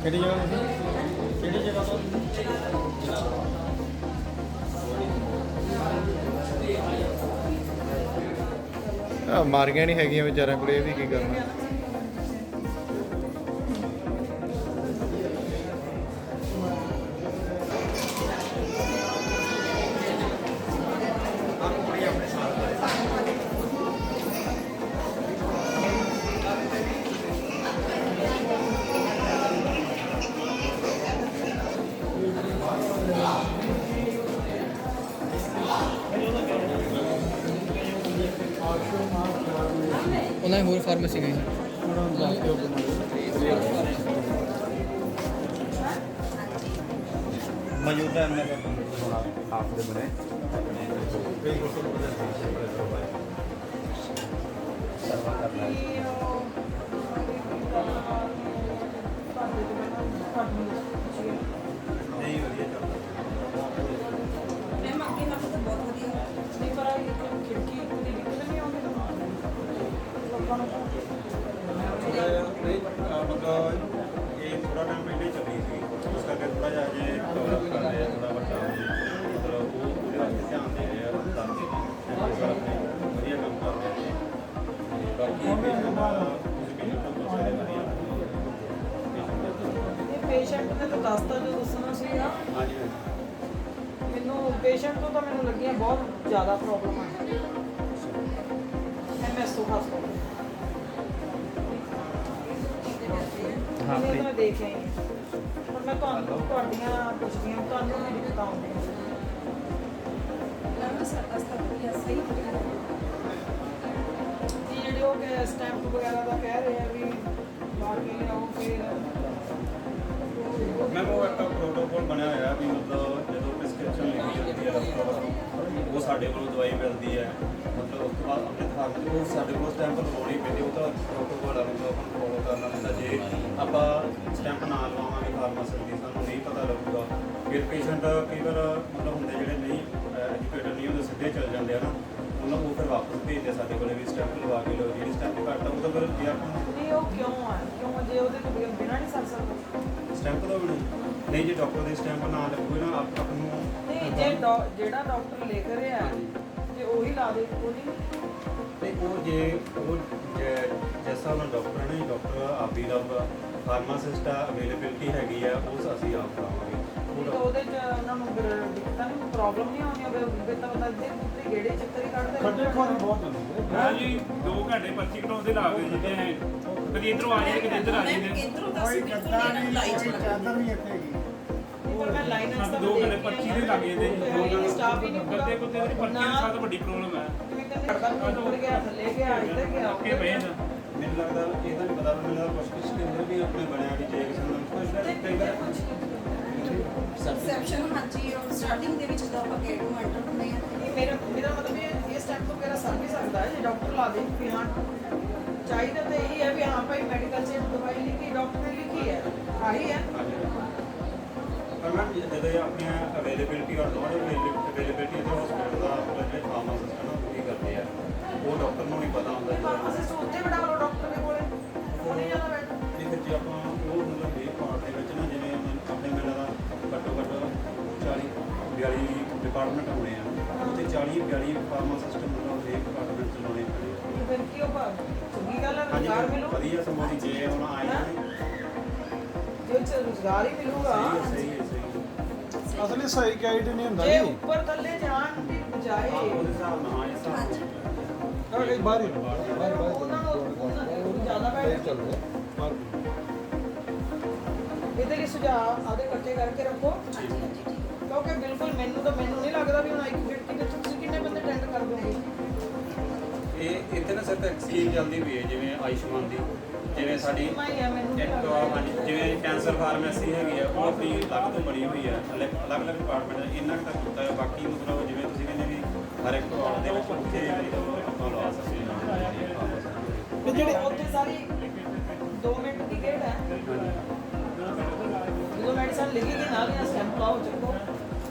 ਕਿਹੜੀ ਜਗ੍ਹਾ ਤੋਂ ਕਿਹੜੀ ਜਗ੍ਹਾ ਤੋਂ ਮਾਰੀਆਂ ਨਹੀਂ ਹੈਗੀਆਂ ਵਿਚਾਰਿਆਂ ਕੋਲ, ਇਹ ਵੀ ਕੀ ਕਰਨਾ। ਉਹਨਾਂ ਦੀ ਹੋਰ ਫਾਰਮੇਸੀ ਗਈ ਮੌਜੂਦਾ ਐਮਐਲਏ ਆਪ ਦੇ ਬਣੇ ਕਈ ਕੋਲ ਸਰਵਾ ਕਰਨਾ ਨਹੀਂ ਵਧੀਆ ਚੱਲਦਾ। ਮੈਮ ਅੱਗੇ ਨਾਲੋਂ ਤਾਂ ਬਹੁਤ ਵਧੀਆ ਹੈ। ਨਹੀਂ ਪਰ ਇਹ ਖਿੜਕੀ ਦੀ ਦਿੱਕਤ ਨਹੀਂ ਆਉਂਦੀ ਲੋਕਾਂ ਨੂੰ ਮਤਲਬ ਇਹ ਥੋੜਾ ਟਾਈਮ ਪਹਿਲੇ ਚੱਲੀ ਸੀ, ਉਸ ਕਰਕੇ ਥੋੜਾ ਜਿਹਾ ਜੇ ਡਿਵੈਲਪ ਕਰ ਰਹੇ ਆ, ਥੋੜਾ ਵੱਡਾ ਹੋ ਜੇ ਮਤਲਬ ਉਹ ਉਹਦੇ ਵਾਸਤੇ ਧਿਆਨ ਦੇ ਰਹੇ ਆ ਦੱਸ ਕੇ ਇਸ ਵਾਰ ਆਪਣੇ ਵਧੀਆ ਕੰਮ ਕਰ ਰਹੇ ਨੇ। ਤੇ ਬਾਕੀ ਪੇਸ਼ੈਂਟ ਦਾ ਤੁਸੀਂ ਪੇਸ਼ੈਂਟ ਤੋਂ ਪੁੱਛ ਰਹੇ ਵਧੀਆ ਇਹ ਪੇਸ਼ੈਂਟ ਨੇ ਤਾਂ ਦੱਸਤਾ ਜੋ ਦੱਸਣਾ ਸੀਗਾ। ਹਾਂਜੀ ਹਾਂਜੀ ਮੈਨੂੰ ਪੇਸ਼ੈਂਟ ਤੋਂ ਤਾਂ ਮੈਨੂੰ ਲੱਗੀਆਂ ਬਹੁਤ ਜ਼ਿਆਦਾ ਪ੍ਰੋਬਲਮ ਆ ਐਮਐਸ ਤੋਂ ਖਾਸ ਕਰਕੇ ਹਾਂ ਮੈਂ ਦੇਖ ਆਈ ਹਾਂ। ਪਰ ਮੈਂ ਤੁਹਾਨੂੰ ਤੁਹਾਡੀਆਂ ਪੁੱਛਦੀ ਹਾਂ ਤੁਹਾਨੂੰ ਵੀ ਦਿੱਕਤਾਂ ਆਉਂਦੀਆਂ ਮੈਮ ਸਰਕਾਸ ਤਾਂ ਵਧੀਆ ਸਹੀ ਵਧੀਆ ਕਿ ਜਿਹੜੇ ਉਹ ਸਟੈਂਪ ਵਗੈਰਾ ਦਾ ਕਹਿ ਰਹੇ ਆ ਵੀ ਬਾਕੀ ਲਿਆਓ ਫਿਰ ਮੈਮ ਉਹ ਇੱਕ ਪ੍ਰੋਟੋਕੋਲ ਬਣਿਆ ਹੋਇਆ ਵੀ ਮਤਲਬ ਜਦੋਂ ਪ੍ਰਿਸਕ੍ਰਿਪਸ਼ਨ ਲਿਖੀ ਜਾਂਦੀ ਹੈ ਡਾਕਟਰ ਵੱਲੋਂ ਉਹ ਸਾਡੇ ਕੋਲੋਂ ਦਵਾਈ ਮਿਲਦੀ ਹੈ, ਮਤਲਬ ਉਸ ਤੋਂ ਬਾਅਦ ਆਪਣੇ ਖਾਤੇ ਉਹ ਸਾਡੇ ਕੋਲ ਸਟੈਂਪ ਲਗਾਉਣੀ ਪੈਂਦੀ, ਉਹ ਤਾਂ ਪ੍ਰੋਟੋਕੋਲ ਆ ਮਤਲਬ ਆਪਾਂ ਫੋਲੋ ਕਰਨਾ ਪੈਂਦਾ। ਜੇ ਆਪਾਂ ਸਟੈਂਪ ਨਾ ਲਵਾਵਾਂਗੇ ਫਾਰਮਾਸਿਸਟ ਦੀ ਸਾਨੂੰ ਨਹੀਂ ਪਤਾ ਲੱਗੂਗਾ, ਫਿਰ ਪੇਸ਼ੈਂਟ ਕਈ ਵਾਰ ਮਤਲਬ ਹੁੰਦੇ ਜਿਹੜੇ ਨਹੀਂ ਐਜੂਕੇਟਡ ਨਹੀਂ ਹੁੰਦੇ ਸਿੱਧੇ ਚੱਲ ਜਾਂਦੇ ਆ ਨਾ, ਉਹਨਾਂ ਉਹ ਫਿਰ ਵਾਪਸ ਭੇਜਦੇ ਸਾਡੇ ਕੋਲੇ ਵੀ ਸਟੈਂਪ ਲਵਾ ਕੇ ਲਓ, ਜਿਹੜੀ ਸਟੈਂਪ ਘੱਟ ਆ ਉਹ ਤਾਂ ਫਿਰ ਜੇ ਆਪਾਂ ਨਹੀਂ ਉਹ ਕਿਉਂ ਆ ਕਿਉਂ ਜੇ ਉਹਦੇ ਤੋਂ ਬਿਨਾਂ ਨਹੀਂ ਸਰ ਸਕਦਾ ਸਟੈਂਪ ਤੋਂ ਵੀ ਨਹੀਂ, ਜੇ ਡਾਕਟਰ ਦੇ ਸਟੈਂਪ ਨਾ ਲੱਗੂਗੇ ਨਾ ਆਪ ਨੂੰ ਨਹੀਂ ਜੇ ਜਿਹੜਾ ਡਾਕਟਰ ਲਿਖ ਰਿਹਾ ਜੇ ਉਹੀ ਲਾ ਦੇ ਉਹ ਨਹੀਂ ਤੇ ਉਹ ਜੇ ਉਹ ਜੈਸਾ ਉਹਨਾਂ ਡਾਕਟਰ ਨੇ ਡਾਕਟਰ ਆਪ ਹੀ ਲਾਊਗਾ, ਫਾਰਮਾਸਿਸਟ ਆ ਅਵੇਲੇਬਿਲਟੀ ਹੈਗੀ ਆ ਉਹ ਅਸੀਂ ਆਪ ਕਰਾਵਾਂਗੇ। ਨਹੀਂ ਤਾਂ ਉਹਦੇ ਚ ਉਹਨਾਂ ਨੂੰ ਫਿਰ ਦਿੱਕਤਾਂ ਨਹੀਂ ਪ੍ਰੋਬਲਮ ਨਹੀਂ ਆਉਂਦੀ ਉਹ ਤਾਂ ਬਤਾ ਦੇ ਪੁੱਤਰੀ ਗੇੜੇ ਚੱਕਰ ਹੀ ਕੱਢਦੇ ਖੱਟੇ ਖੁਆਰੀ ਬਹੁਤ ਹੁੰਦੀ ਹਾਂ ਜੀ 2 ਘੰਟੇ ਪਰਚੀ ਕਟਾਉਂਦੇ ਲਾ ਕੇ ਜਿੱਦੇ ਐ ਕਦੀ ਇੱਧਰੋਂ ਆ ਜਾਂਦੇ ਕਦੀ ਇੱਧਰ ਆ ਜਾਂਦੇ ਇਧਰੋਂ ਤਾਂ ਅਸੀਂ ਬਿਲਕੁਲ ਇਹਨਾਂ ਨੂੰ ਲਾਈ ਚੱਲਾਂਗੇ ਚਾਦਰ ਵੀ ਇੱਥੇ ਹੈਗੀ ਪਰ ਮੈਂ ਲਾਈਨ ਸਾਨੂੰ 2 ਘੰਟੇ ਪਰਚੀ ਦੇ ਲੱਗੇ ਤੇ ਸਟਾਫ ਹੀ ਨਹੀਂ ਗੱਦੇ ਕੁੱਤੇ ਦੀ ਪਰਚੀ ਦੀ ਸਭ ਤੋਂ ਵੱਡੀ ਪ੍ਰੋਬਲਮ ਹੈ ਕਿਵੇਂ ਕਹਿੰਦੇ ਉੱਪਰ ਗਿਆ ਥੱਲੇ ਗਿਆ ਇੱਧਰ ਗਿਆ ਅੱਗੇ ਪਏ ਨਾ ਮੈਨੂੰ ਲੱਗਦਾ ਇਹਦਾ ਨਹੀਂ ਪਤਾ ਮੈਨੂੰ ਲੱਗਦਾ ਕੁਝ ਕੇਂਦਰ ਵੀ ਆਪਣੇ ਬਣਿਆ ਵੀ ਜੇ ਕਿਸੇ ਨੂੰ ਕਈ ਵਾਰ ਰਿਸੈਪਸ਼ਨ ਹਾਂਜੀ ਉਹ ਸਟਾਰਟਿੰਗ ਦੇ ਵਿੱਚ ਜਦੋਂ ਆਪਾਂ ਗੇਟ ਨੂੰ ਐਂਟਰ ਹੁੰਦੇ ਆ ਮੇਰਾ ਮਤਲਬ ਇਹ ਸਟੈਪ ਤੋਂ ਮੇਰਾ ਸਰ ਵੀ ਸਕਦਾ ਹੈ ਜੇ ਡਾਕਟਰ ਲਾ ਦੇ ਵੀ ਹਾਂ ਚਾਹੀਦਾ ਤਾਂ ਇਹੀ ਹੈ ਵੀ ਹਾਂ ਭਾਈ ਮੈਡੀਕਲ ਸੇ ਦਵਾਈ ਲਿਖੀ ਡਾਕਟਰ ਨੇ ਲਿਖੀ ਹੈ ਆਹੀ ਹੈ ਪਰ ਮੈਂ ਜਦੋਂ ਆਪਣੀਆਂ ਅਵੇਲੇਬਿਲਟੀ ਔਰ ਨੋਨ ਅਵੇਲੇਬਿਲਟੀ ਦੇ ਹਸਪੀਟਲ ਦਾ ਜਿਹੜੇ ਫਾਰਮਾਸਿਸਟ ਹਨ ਉਹ ਕੀ ਕਰਦੇ ਆ ਉਹ ਡਾਕਟਰ ਨੂੰ ਨਹੀਂ ਪਤਾ ਹੁੰਦਾ ਫਾਰਮਾਸਿਸਟ ਉੱਥੇ ਬਿਠਾ ਲਓ ਡਾਕਟਰ ਦੇ ਕੋਲੇ ਉਹ ਨਹੀਂ ਜਾਣਾ ਬੈਠ ਇਹ ਫਿਰ ਜੇ ਆਪਾਂ ਉਹ ਮਤਲਬ ਇਹ ਪਾਰਟ ਦੇ ਵਿੱਚ ਨਾ ਜਿਵੇਂ ਆਪਣੇ ਮੇਲਾ ਦਾ ਘੱਟੋ ਘੱਟ 40 42 ਡਿਪਾਰਟਮੈਂਟ ਹੋਣੇ ਆ ਉੱਥੇ 40 42 ਫਾਰਮਾਸਿਸਟ ਮਤਲਬ ਇਹ ਡਿਪਾਰਟਮੈਂਟ ਚਲਾਉਣੇ ਪੈਣੇ ਫਿਰ ਕੀ ਉਹ ਚੰਗੀ ਗੱਲ ਹੈ ਰੁਜ਼ਗਾਰ ਮਿਲੂ ਵਧੀਆ ਸੰਭਾਲੀ ਜੇ ਹੁਣ ਆਏ ਨੇ ਜੇ ਚ ਰੁਜ਼ਗਾਰ ਹੀ ਮਿਲੂਗਾ ਸਹੀ ਹੈ ਅਸਲੀ ਸਹੀ ਗਾਈਡ ਨਹੀਂ ਹੁੰਦਾ ਜੇ ਉੱਪਰ ਥੱਲੇ ਜਾਣ ਦੀ ਬਜਾਏ ਉਹਦੇ ਹਿਸਾਬ ਨਾਲ ਇਸ ਹਿਸਾਬ ਨਾਲ ਬਾਹਰ ਉਹਨਾਂ ਨੂੰ ਜ਼ਿਆਦਾ ਬੈਠ ਇਹਦੇ ਲਈ ਸੁਝਾਅ ਆਦੇ ਇਕੱਠੇ ਕਰਕੇ ਰੱਖੋ ਕਿਉਂਕਿ ਬਿਲਕੁਲ ਮੈਨੂੰ ਨਹੀਂ ਲੱਗਦਾ ਵੀ ਹੁਣ ਇੱਕ ਖਿੜਕੀ ਤੇ ਤੁਸੀਂ ਕਿੰਨੇ ਬੰਦੇ ਅਟੈਂਡ ਕਰ ਦੋਗੇ ਇਹ ਇੱਥੇ ਨਾ ਸਰ ਤਾਂ ਸਕੀਮ ਚੱਲਦੀ ਵੀ ਹੈ ਜਿਵੇਂ ਆਯੁਸ਼ਮਾਨ ਦੀ ਜਿਵੇਂ ਸਾਡੀ ਮੈਂ ਹੀ ਆ ਮੈਨੂੰ ਨਹੀਂ ਇੱਕ ਲੱਗਦਾ ਹਾਂਜੀ ਜਿਵੇਂ ਕੈਂਸਰ ਫਾਰਮੇਸੀ ਹੈਗੀ ਆ ਉਹ ਆਪਣੀ ਅਲੱਗ ਤੋਂ ਬਣੀ ਹੋਈ ਹੈ ਅਲੱਗ-ਅਲੱਗ ਡਿਪਾਰਟਮੈਂਟ ਇੰਨਾ ਕੁ ਤੱਕ ਹੁੰਦਾ ਹੈ ਬਾਕੀ ਮਤਲਬ ਜਿਵੇਂ ਤੁਸੀਂ ਕਹਿੰਦੇ ਵੀ ਹਰ ਇੱਕ ਵਾਰਡ ਦੇ ਵਿੱਚ ਉੱਥੇ ਮਤਲਬ ਆਪਾਂ ਲਵਾ ਸਕਦੇ ਹਾਂ ਜਿਹੜੇ ਉੱਥੇ ਸਾਰੀ 2 ਮਿੰਟ ਦੀ ਗੇੜ ਹੈ ਜਦੋਂ ਮੈਡੀਸਨ ਲਿਖੇਗੀ ਨਾਲ ਹੀ ਸਟੈਂਪ ਲਾਓ ਚੱਕੋ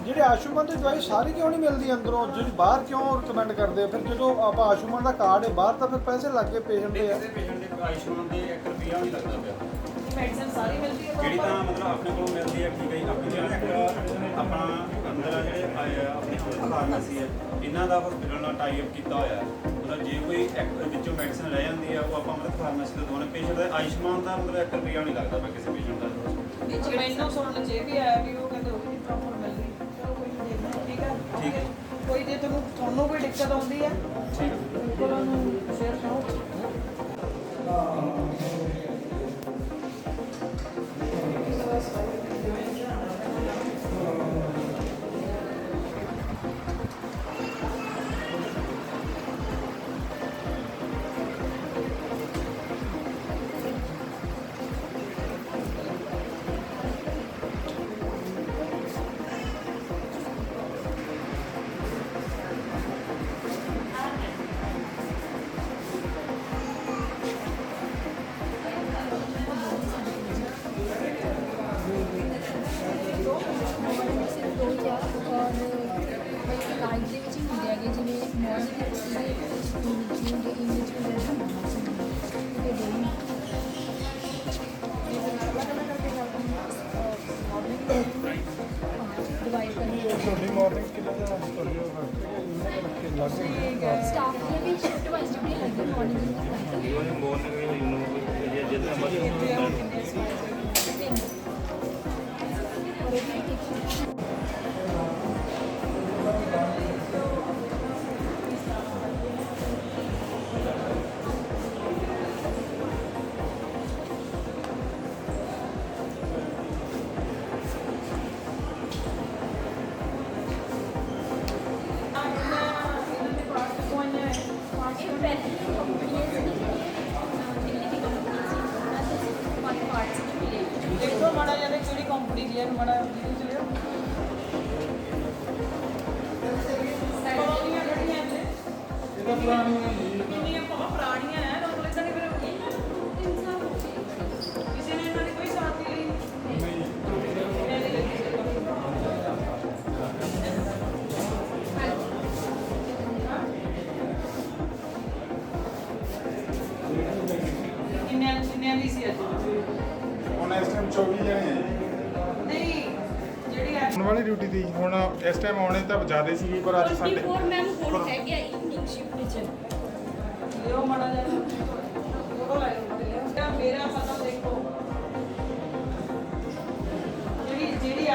ਜਿਹੜੇ ਆਯੁਸ਼ਮਾਨ ਦੀ ਦਵਾਈ ਸਾਰੀ ਕਿਉਂ ਨਹੀਂ ਮਿਲਦੀ ਅੰਦਰੋਂ ਜਿਹੜੀ ਬਾਹਰ ਕਿਉਂ ਰეკਮੈਂਡ ਕਰਦੇ ਆ ਫਿਰ ਜਦੋਂ ਆਪਾਂ ਆਯੁਸ਼ਮਾਨ ਦਾ ਕਾਰਡ ਹੈ ਬਾਹਰ ਤਾਂ ਫਿਰ ਪੈਸੇ ਲੱਗ ਕੇ ਪੇਸ਼ੈਂਟ ਦੇ ਆ ਕਿਸੇ ਪੇਸ਼ੈਂਟ ਦੇ ਆਯੁਸ਼ਮਾਨ ਦੇ 1 ਰੁਪਿਆ ਨਹੀਂ ਲੱਗਦਾ ਪਿਆ ਮੈਡੀਸਨ ਸਾਰੀ ਮਿਲਦੀ ਹੈ ਜਿਹੜੀ proper? ਤਾਂ ਮਤਲਬ ਆਪਣੇ ਕੋਲ ਮਿਲਦੀ ਹੈ ਠੀਕ ਹੈ ਜੀ। ਆਪਣੇ ਜਿਹੜਾ ਇੱਕ ਆਪਣਾ ਅੰਦਰ ਆ ਜਿਹੜੇ ਆਏ ਆ ਆਪਣੇ ਫਾਰਮੇਸੀ ਹੈ, ਇਹਨਾਂ ਦਾ ਹਸਪੀਟਲ ਨਾਲ ਟਾਈ ਅਪ ਕੀਤਾ ਹੋਇਆ ਹੈ। ਮਤਲਬ ਜੇ ਕੋਈ ਇੱਕ ਵਿੱਚੋਂ ਮੈਡੀਸਨ ਰਹਿ ਜਾਂਦੀ ਆ ਉਹ ਆਪਾਂ ਮਤਲਬ ਫਾਰਮੇਸੀ ਤੋਂ ਦਵਾਉਣੇ। ਪੇਸ਼ੈਂਟ ਦਾ ਆਯੁਸ਼ਮਾਨ ਦਾ ਮਤਲਬ 1 ਰੁਪਿਆ ਨਹੀਂ ਲੱਗਦਾ ਮੈਂ ਕਿਸੇ ਪੇਸ਼ੈਂਟ ਦਾ। ਮੈਨੂੰ ਸੁਣਨ ਚ ਇਹ ਵੀ ਆਇਆ ਵੀ ਉਹ ਕਹਿੰਦੇ ਉਹ ਵੀ ਪ੍ਰੋਪਰ ਮਿਲਦੀ। ਚਲੋ ਕੋਈ ਨਹੀਂ ਦੇਖਦੇ ਹਾਂ, ਠੀਕ ਹੈ ਠੀਕ ਹੈ। ਕੋਈ ਜੇ ਤੁਹਾਨੂੰ ਕੋਈ ਦਿੱਕਤ ਆਉਂਦੀ ਹੈ ਬਿਲਕੁਲ ਉਹਨੂੰ ਸ਼ੇਅਰ ਕਰੋ। ਤੁਹਾਡੀ ਮਾਰਨਿੰਗ ਕਿੰਨੇ ਦਾ ਤੁਹਾਡੀ ਲੱਗ ਗਈ ਸਟਾਫ ਦੇ ਵੀ ਸ਼ਿਫਟ ਵਾਈਜ਼ ਡਿਊਟੀ ਹੈਗੀ ਮਾਰਨਿੰਗ ਦੇਖੋ ਮਾੜਾ ਜਿਹਾ ਕਿਹੜੀ ਕੰਪਨੀ ਦੀ ਹੈ ਮਾੜਾ ਵੀਡੀਓ ਚ ਲਿਓ। ਕਲੋਨੀਆਂ ਕਿਹੜੀਆਂ ਇੱਥੇ? ਕਿੰਨੀਆਂ ਪੁਰਾਣੀਆਂ ਹੈ ਲੋਕ ਇਦਾਂ ਨਹੀਂ ਕਿਸੇ ਨੇ ਇਹਨਾਂ ਦੀ ਕੋਈ ਸਾਥ ਨਹੀਂ ਲਈ। ਕਿੰਨਿਆਂ ਦੀ ਸੀ ਅੱਜ? ਹੁਣ ਇਸ ਟਾਈਮ 24 ਜਣੇ ਹੈ ਨਹੀਂ ਜਿਹੜੀ ਆਉਣ ਵਾਲੀ ਡਿਊਟੀ ਦੀ ਹੁਣ ਇਸ ਟਾਈਮ ਆਉਣੇ ਤਾਂ ਜ਼ਿਆਦਾ ਸੀਗੀ ਪਰ ਅੱਜ ਸਾਡੇ 24 ਮੈਮ ਹੁਣ ਹੈ ਗਿਆ ਇਵਨਿੰਗ ਸ਼ਿਫਟ ਚ ਲਿਓ ਮਾੜਾ ਜਿਹਾ ਫੋਟੋ ਲੈ ਲਓ। ਮੇਰਾ ਪਤਾ ਦੇਖੋ ਜਿਹੜੀ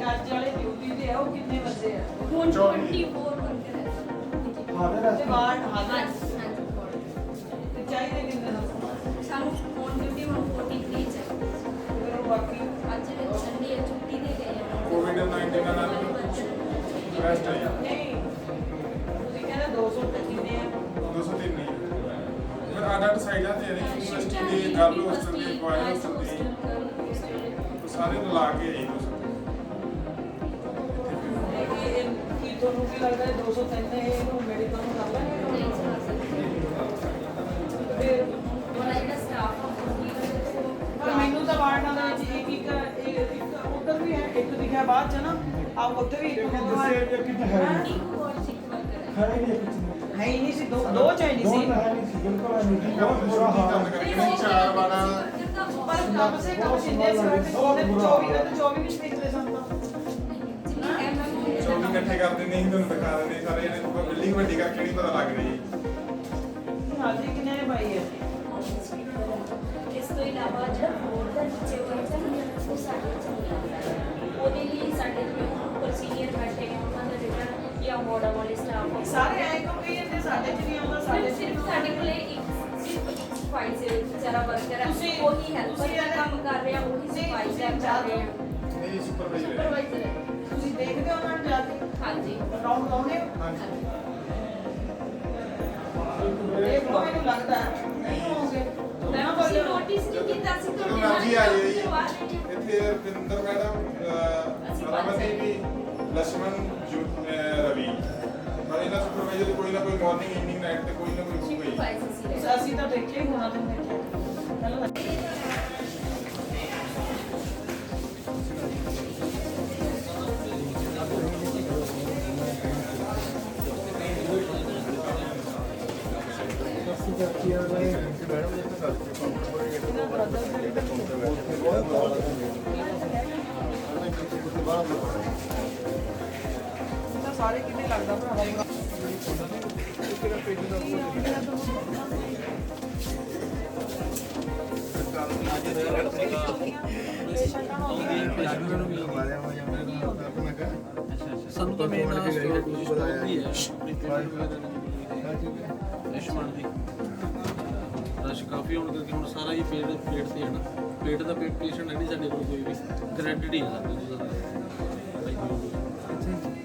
ਅੱਜ ਵਾਲੇ ਡਿਊਟੀ ਤੇ ਆ ਉਹ ਕਿੰਨੇ ਵਜੇ ਆ? ਹੁਣ 24 ਵਰਕਰ ਹੈ ਤੇ ਬਾਹਰ ਹਾਜ਼ਰ ਹਾਂਜੀ ਤੇ ਚਾਹੀਦੇ ਕਿੰਨੇ ਦਾ? ਸਾਨੂੰ ਔਨ ਡਿਊਟੀ ਹੁਣ 43 ਚ ਫਿਰ ਉਹ ਬਾਕੀ ਅੱਜ ਸੰਡੇ ਛੁੱਟੀ ਦੇ ਗਏ ਆ ਕੋਵਿਡ-19 ਨਾਲ ਰੈਸਟ ਹੈ ਨਹੀਂ ਤੁਸੀਂ ਕਹਿੰਦੇ 200 ਤੱਕ ਕਿੰਨੇ ਆ? 203 ਨਹੀਂ ਫਿਰ ਆਡਾ ਸਾਈਡਾਂ ਤੇ ਯੂਨੀਵਰਸਿਟੀ ਦੇ ਗਰਲ ਹੋਸਟਲ ਦੇ ਬॉयਜ਼ ਹੋਸਟਲ ਦੇ ਸਾਰੇ ਮਿਲਾ ਕੇ ਆਈ 200 ਕੀ ਤੁਹਾਨੂੰ ਕੀ ਲੱਗਦਾ ਹੈ 203 ਇਹਨੂੰ ਮੈਡੀਕਲ ਨੂੰ ਕਰ ਲਾਂਗੇ? ਫਿਰ ਪਰ ਮੈਨੂੰ ਤਾਂ ਵਾਰਡਾਂ ਦੇ ਵਿੱਚ ਇੱਕ ਉੱਧਰ ਵੀ ਹੈ ਇੱਕ ਦਿਖਿਆ ਬਾਅਦ ਚ ਨਾ ਆ ਉੱਥੇ ਵੀ ਇੱਕ ਹੁੰਦਾ ਹੈ ਹੈ ਹੀ ਨਹੀਂ ਸੀ ਦੋ ਚਾਹੀਦੀ ਸੀ ਪਰ ਕਮ ਸੇ ਕਮ ਜਿੰਨੇ ਸਾਡੇ 24 ਵਿੱਚ ਪਿਛਲੇ ਸਨ ਤਾਂ 24 ਇਕੱਠੇ ਕਰਦੇ ਨਹੀਂ ਤੁਹਾਨੂੰ ਦਿਖਾ ਦਿੰਦੇ ਸਾਰੇ ਜਣੇ ਬਿਲਡਿੰਗ ਵੱਡੀ ਕਰਕੇ ਨਹੀਂ ਪਤਾ ਲੱਗ ਰਹੀ ਹਾਜ਼ਰੀ ਕਿੰਨੇ ਨੇ ਪਾਈ ਹੈ? ਇਸ ਤੋਂ ਇਲਾਵਾ ਜਿਹੜਾ ਬੋਰਡ ਦਾ ਨੀਚੇ ਵਰਕ ਹੈ ਉਹ ਸਾਡੇ ਉਹਦੇ ਲਈ ਸਾਡੇ ਉੱਪਰ ਸੀਨੀਅਰ ਬੈਠੇ ਆ ਉਹਨਾਂ ਦਾ ਜਿਹੜਾ ਜਾਂ ਮੋੜਾ ਵਾਲੇ ਸਟਾਫ ਸਾਰੇ ਆਏ ਕਿਉਂ ਕਹੀ ਜਾਂਦੇ ਸਾਡੇ ਚ ਨਹੀਂ ਆਉਂਦਾ ਸਾਡੇ ਚ ਸਿਰਫ ਸਾਡੇ ਕੋਲੇ ਇੱਕ ਸਫਾਈ ਸੇ ਵਿਚਾਰਾ ਵਰਕਰ ਹੈ ਉਹੀ ਹੈਲਪਰ ਦਾ ਕੰਮ ਕਰ ਰਿਹਾ ਉਹੀ ਸਫਾਈ ਸੇ ਕਰ ਰਿਹਾ ਨਹੀਂ ਸੁਪਰਵਾਈਜ਼ਰ ਸੁਪਰਵਾਈਜ਼ਰ ਹੈ ਤੁਸੀਂ ਦੇਖਦੇ ਹੋ ਉਹਨਾਂ ਨੂੰ ਜਾ ਕੇ ਹਾਂਜੀ ਰਾਉਂਡ ਲਾਉਣੇ ਹਾਂਜੀ ਦੇਖ ਲਓ ਮੈਨੂੰ ਲੱਗਦਾ ਨਹੀਂ ਹੋਗੇ ਲੈਣਾ ਤੁਸੀਂ ਪਊਗਾ ਨੋਟਿਸ ਨਹੀਂ ਕੀਤਾ ਸੀ ਜਦੋਂ ਤੁਹਾਡੇ ਮਰਜ਼ੀ ਆ ਜਾਈਏ ਕਰਵਾ ਲੈਂਦੇ ਹਾਂ। ਇੱਥੇ ਰਵਿੰਦਰ ਮੈਡਮ ਰਮਨਦੀਪ ਵੀ ਲక్ష్మణ ਰਵੀ ਪਰ ਇਹਨਾਂ ਸੁਪਰਵਾਈਜ਼ਰ ਦੀ ਕੋਈ ਨਾ ਕੋਈ ਮਾਰਨਿੰਗ ਈਵਨਿੰਗ ਨਾਈਟ ਤੇ ਕੋਈ ਨਾ ਕੋਈ ਹੋਊਗਾ ਹੀ ਸੁਪਰਵਾਈਜ਼ਰ ਸੀ ਰਹੇ। ਅਸੀਂ ਤਾਂ ਦੇਖਿਆ ਹੀ ਹੋਣਾ ਤੁਹਾਨੂੰ ਦੇਖਿਆ ਚਲੋ ਮੈਡਮ ਬਾਹਰ ਨੂੰ ਪੜਾ ਤਾਂ ਸਾਰੇ ਕਿਤੇ ਲੱਗਦਾ ਭਰਾਵਾ ਸਾਨੂੰ ਤਾਂ ਮੇਨ ਸਟੋਕ ਹੀ ਹੈ ਆਯੁਸ਼ਮਾਨ ਦੀ ਰਸ਼ ਕਾਫੀ ਹੋਣ ਕਰਕੇ ਹੁਣ ਸਾਰਾ ਹੀ ਪੇਟ ਤੇ ਹੈ ਨਾ ਪੇਟ ਦਾ ਪੇਸ਼ੈਂਟ ਹੈ ਨਹੀਂ ਸਾਡੇ ਕੋਲ ਕੋਈ ਵੀ ਕ੍ਰੈਡਿਟ ਹੀ ਹੈ